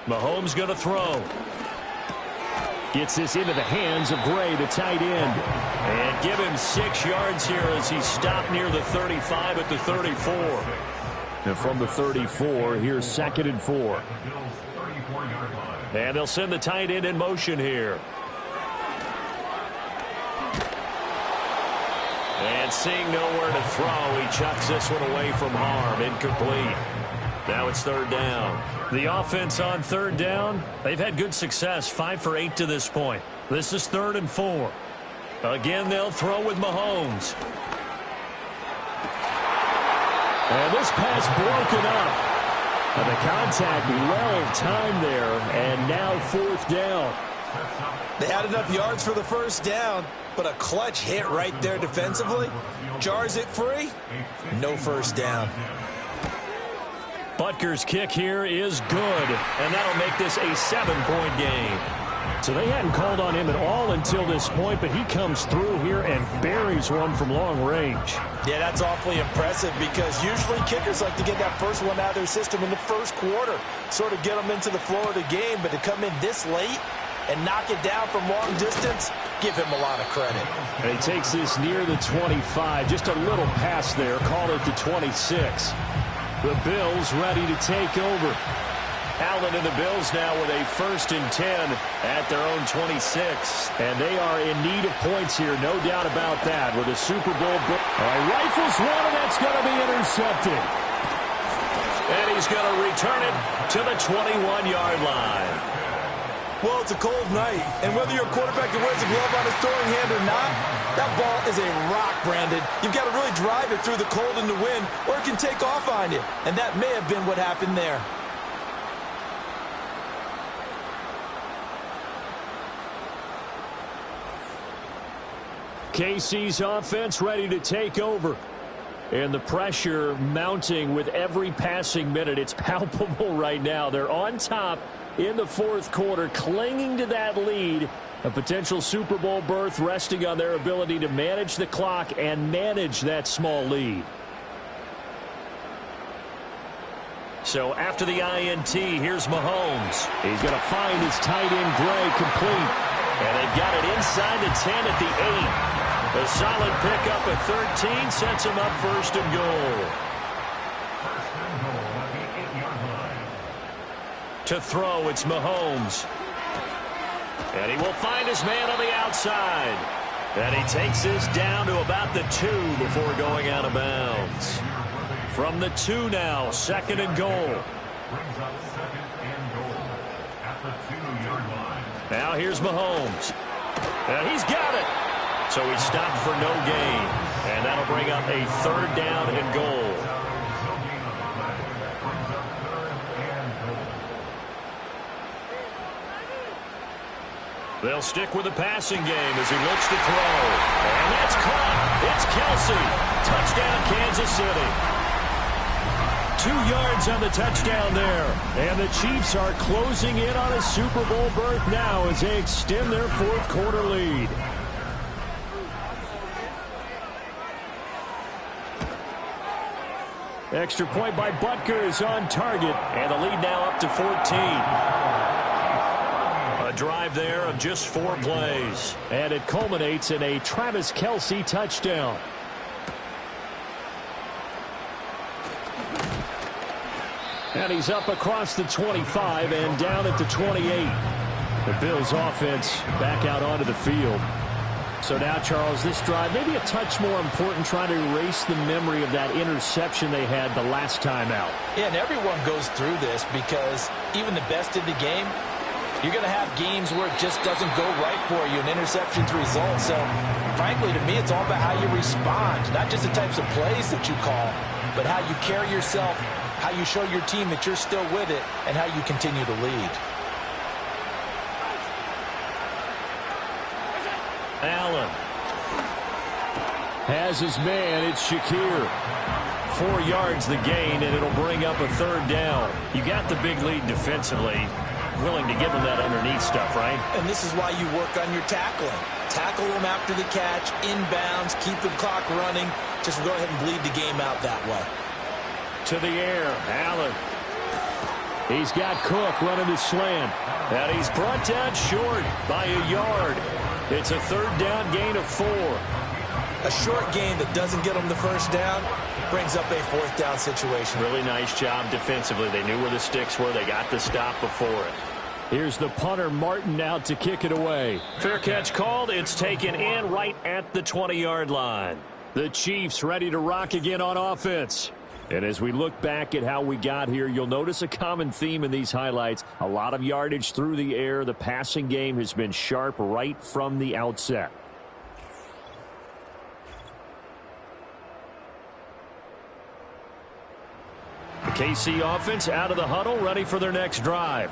Mahomes going to throw. Gets this into the hands of Gray, the tight end. And give him 6 yards here as he stopped near the 35 at the 34. And from the 34, here's 2nd and 4. And they'll send the tight end in motion here. And seeing nowhere to throw, he chucks this one away from harm. Incomplete. Now it's 3rd down. The offense on 3rd down, they've had good success, 5 for 8 to this point. This is 3rd and 4. Again, they'll throw with Mahomes. And this pass broken up. And the contact well timed there, and now 4th down. They had enough yards for the first down, but a clutch hit right there defensively. Jars it free, no first down. Butker's kick here is good, and that'll make this a 7-point game. So they hadn't called on him at all until this point, but he comes through here and buries one from long range. Yeah, that's awfully impressive because usually kickers like to get that first one out of their system in the first quarter, sort of get them into the flow of the game, but to come in this late and knock it down from long distance, give him a lot of credit. And he takes this near the 25, just a little pass there, call it the 26. The Bills ready to take over. Allen and the Bills now with a 1st and 10 at their own 26. And they are in need of points here, no doubt about that, with a Super Bowl. All right, rifles one, and that's going to be intercepted. And he's going to return it to the 21-yard line. Well, it's a cold night, and whether you're a quarterback that wears a glove on his throwing hand or not, that ball is a rock, Brandon. You've got to really drive it through the cold and the wind, or it can take off on you. And that may have been what happened there. KC's offense ready to take over. And the pressure mounting with every passing minute. It's palpable right now. They're on top in the 4th quarter, clinging to that lead. A potential Super Bowl berth resting on their ability to manage the clock and manage that small lead. So after the INT, here's Mahomes. He's going to find his tight end Gray complete. And they've got it inside the 10 at the 8. A solid pickup at 13 sets him up 1st and goal. 1st and goal at the 8-yard line. To throw, it's Mahomes. And he will find his man on the outside. And he takes this down to about the 2 before going out of bounds. From the 2 now, 2nd and goal. Brings up 2nd and goal at the 2-yard line. Now here's Mahomes. And he's got it. So he stopped for no gain. And that'll bring up a 3rd down and goal. They'll stick with the passing game as he looks to throw. And that's caught. It's Kelsey. Touchdown, Kansas City. 2 yards on the touchdown there. And the Chiefs are closing in on a Super Bowl berth now as they extend their 4th quarter lead. Extra point by Butker is on target, and the lead now up to 14. A drive there of just 4 plays, and it culminates in a Travis Kelce touchdown. And he's up across the 25 and down at the 28. The Bills offense back out onto the field. So now, Charles, this drive maybe a touch more important, trying to erase the memory of that interception they had the last time out. Yeah, and everyone goes through this because even the best in the game, you're going to have games where it just doesn't go right for you, and interceptions result. So, frankly, to me, it's all about how you respond, not just the types of plays that you call, but how you carry yourself, how you show your team that you're still with it, and how you continue to lead. Allen has his man. It's Shakir. 4 yards the gain, and it'll bring up a 3rd down. You got the big lead defensively. Willing to give them that underneath stuff, right? And this is why you work on your tackling. Tackle them after the catch, inbounds, keep the clock running. Just go ahead and bleed the game out that way. To the air, Allen. He's got Cook running the slant. And he's brought down short by a yard. It's a 3rd down gain of 4. A short gain that doesn't get them the 1st down brings up a 4th down situation. Really nice job defensively. They knew where the sticks were. They got the stop before it. Here's the punter, Martin, out to kick it away. Fair catch called. It's taken in right at the 20-yard line. The Chiefs ready to rock again on offense. And as we look back at how we got here, you'll notice a common theme in these highlights. A lot of yardage through the air. The passing game has been sharp right from the outset. The KC offense out of the huddle, ready for their next drive.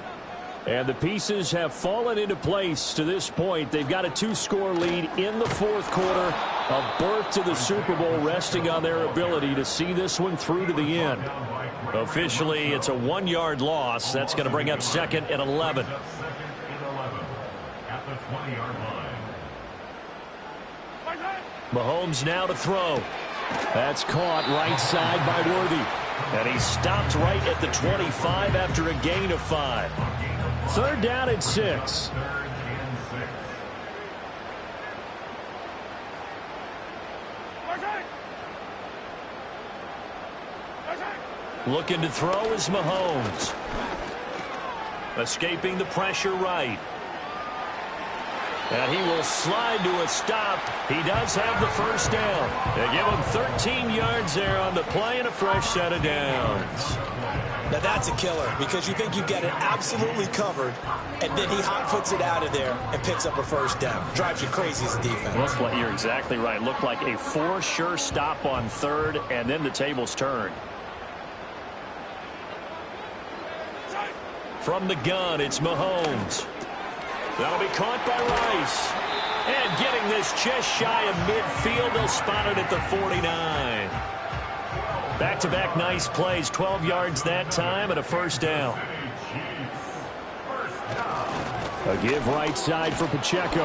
And the pieces have fallen into place to this point. They've got a 2-score lead in the 4th quarter. A berth to the Super Bowl resting on their ability to see this one through to the end. Officially, it's a 1-yard loss. That's going to bring up 2nd and 11. 20-yard line. Mahomes now to throw. That's caught right side by Worthy. And he stopped right at the 25 after a gain of 5. Third down and 6. Third and 6. Looking to throw is Mahomes. Escaping the pressure right. And he will slide to a stop. He does have the first down. They give him 13 yards there on the play and a fresh set of downs. Now that's a killer because you think you've got it absolutely covered, and then he hot-foots it out of there and picks up a first down. Drives you crazy as a defense. Looked like, you're exactly right. Looked like a for sure stop on third, and then the tables turned. From the gun, it's Mahomes. That'll be caught by Rice. And getting this just shy of midfield, they'll spot it at the 49. Back-to-back nice plays, 12 yards that time and a first down. A give right side for Pacheco.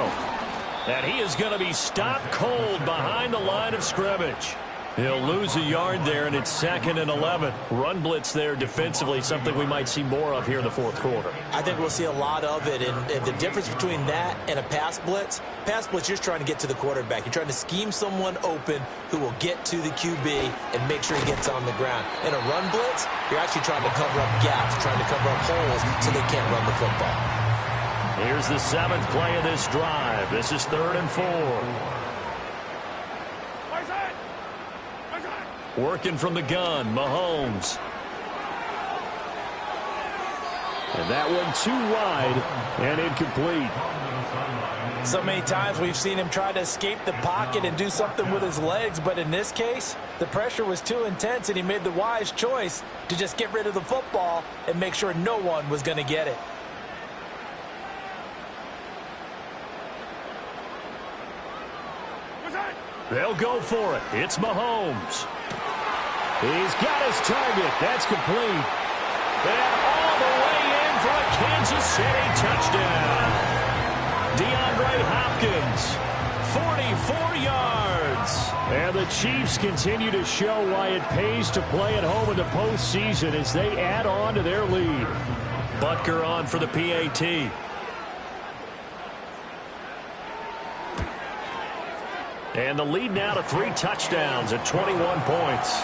And he is going to be stopped cold behind the line of scrimmage. He'll lose a yard there, and it's 2nd and 11. Run blitz there defensively, something we might see more of here in the fourth quarter. I think we'll see a lot of it, and the difference between that and a pass blitz, you're just trying to get to the quarterback. You're trying to scheme someone open who will get to the QB and make sure he gets on the ground. In a run blitz, you're actually trying to cover up gaps, trying to cover up holes so they can't run the football. Here's the 7th play of this drive. This is 3rd and 4. Working from the gun, Mahomes. And that one too wide and incomplete. So many times we've seen him try to escape the pocket and do something with his legs, but in this case, the pressure was too intense and he made the wise choice to just get rid of the football and make sure no one was going to get it. They'll go for it. It's Mahomes. He's got his target. That's complete. And all the way in for a Kansas City touchdown. DeAndre Hopkins, 44 yards. And the Chiefs continue to show why it pays to play at home in the postseason as they add on to their lead. Butker on for the PAT. And the lead now to 3 touchdowns at 21 points.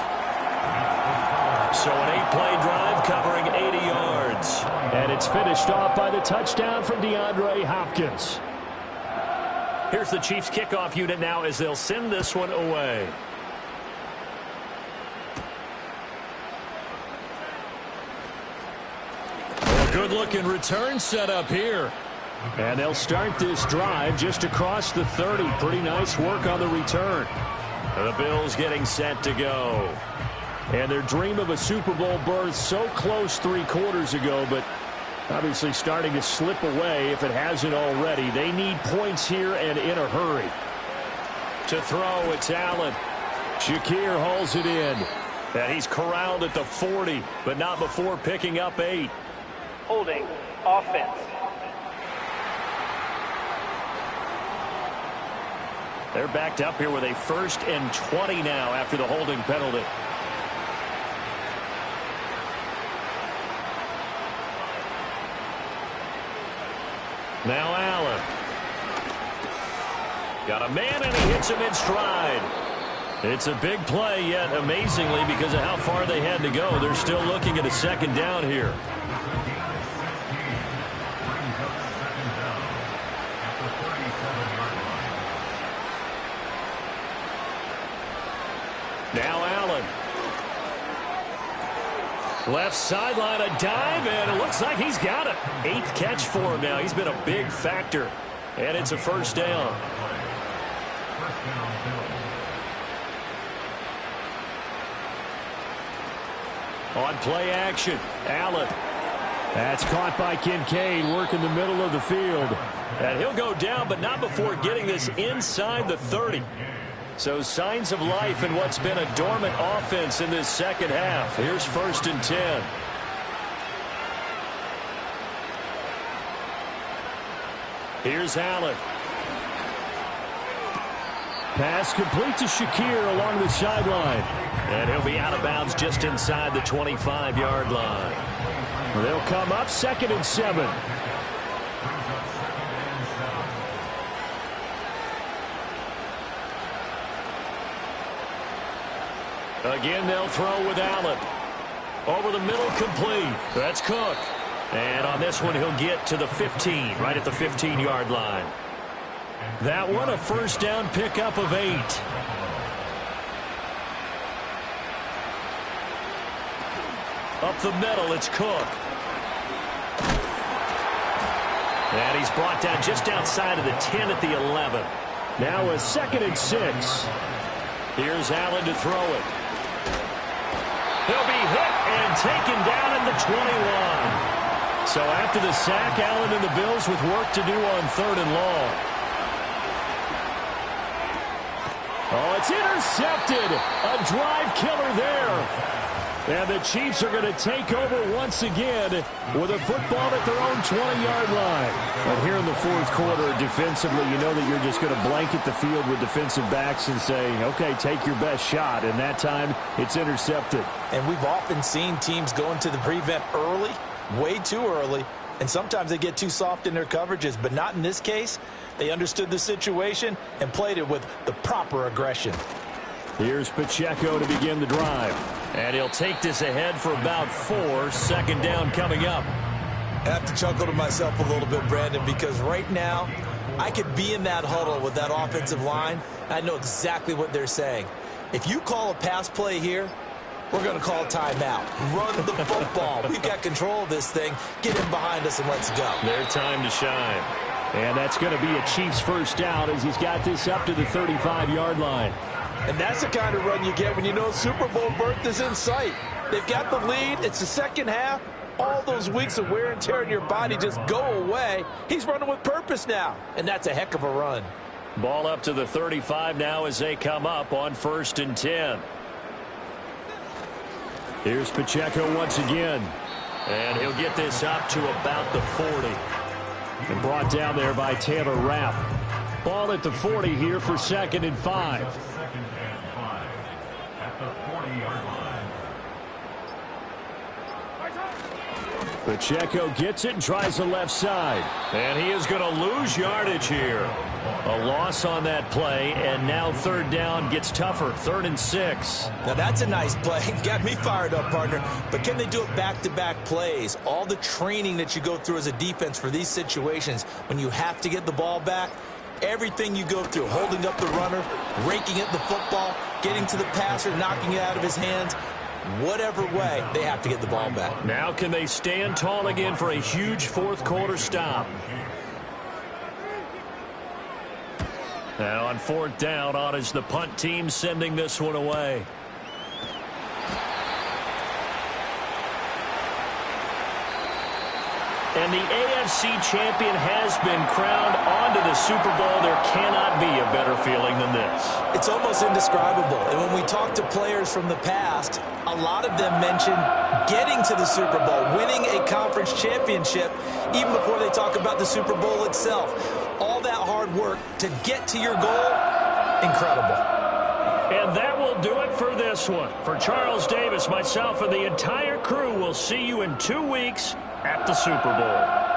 So an 8-play drive covering 80 yards. And it's finished off by the touchdown from DeAndre Hopkins. Here's the Chiefs kickoff unit now as they'll send this one away. A good-looking return set up here. And they'll start this drive just across the 30. Pretty nice work on the return. The Bills getting set to go. And their dream of a Super Bowl berth so close 3 quarters ago, but obviously starting to slip away if it hasn't already. They need points here and in a hurry. To throw, it's Allen. Shakir hauls it in. And he's corralled at the 40, but not before picking up 8. Holding, offense. They're backed up here with a 1st and 20 now after the holding penalty. Now Allen. Got a man and he hits him in stride. It's a big play, yet amazingly, because of how far they had to go, they're still looking at a 2nd down here. Now Allen. Left sideline, a dive, and it looks like he's got it. 8th catch for him now. He's been a big factor, and it's a first down. On play action, Allen. That's caught by Kincaid, working the middle of the field. And he'll go down, but not before getting this inside the 30. So signs of life in what's been a dormant offense in this second half. Here's 1st and 10. Here's Allen. Pass complete to Shakir along the sideline. And he'll be out of bounds just inside the 25-yard line. They'll come up 2nd and 7. Again, they'll throw with Allen. Over the middle, complete. That's Cook. And on this one, he'll get to the 15, right at the 15-yard line. That one, a first down pickup of 8. Up the middle, it's Cook. And he's brought down just outside of the 10 at the 11. Now a 2nd and 6. Here's Allen to throw it. He'll be hit and taken down at the 21. So after the sack, Allen and the Bills with work to do on 3rd and long. Oh, it's intercepted. A drive killer there. And the Chiefs are going to take over once again with a football at their own 20-yard line. But here in the 4th quarter, defensively, you know that you're just going to blanket the field with defensive backs and say, okay, take your best shot. And that time, it's intercepted. And we've often seen teams go into the prevent early, way too early, and sometimes they get too soft in their coverages. But not in this case. They understood the situation and played it with the proper aggression. Here's Pacheco to begin the drive. And he'll take this ahead for about 4. 2nd down coming up. I have to chuckle to myself a little bit, Brandon, because right now I could be in that huddle with that offensive line. I know exactly what they're saying. If you call a pass play here, we're going to call a timeout. Run the football. We've got control of this thing. Get in behind us and let's go. Their time to shine. And that's going to be a Chiefs first down as he's got this up to the 35-yard line. And that's the kind of run you get when you know Super Bowl berth is in sight. They've got the lead. It's the second half. All those weeks of wear and tear in your body just go away. He's running with purpose now, and that's a heck of a run. Ball up to the 35 now as they come up on 1st and 10. Here's Pacheco once again. And he'll get this up to about the 40. And brought down there by Taylor Rapp. Ball at the 40 here for 2nd and 5. Pacheco gets it and tries the left side. And he is going to lose yardage here. A loss on that play, and now 3rd down gets tougher. 3rd and 6. Now that's a nice play. Got me fired up, partner. But can they do it back-to-back plays? All the training that you go through as a defense for these situations, when you have to get the ball back, everything you go through, holding up the runner, raking at the football, getting to the passer, knocking it out of his hands, whatever way, they have to get the ball back. Now can they stand tall again for a huge 4th quarter stop? Now on 4th down, on is the punt team sending this one away. And the AFC champion has been crowned onto the Super Bowl. There cannot be a better feeling than this. It's almost indescribable. And when we talk to players from the past, a lot of them mention getting to the Super Bowl, winning a conference championship, even before they talk about the Super Bowl itself. All that hard work to get to your goal, incredible. And that will do it for this one. For Charles Davis, myself, and the entire crew, we'll see you in 2 weeks at the Super Bowl.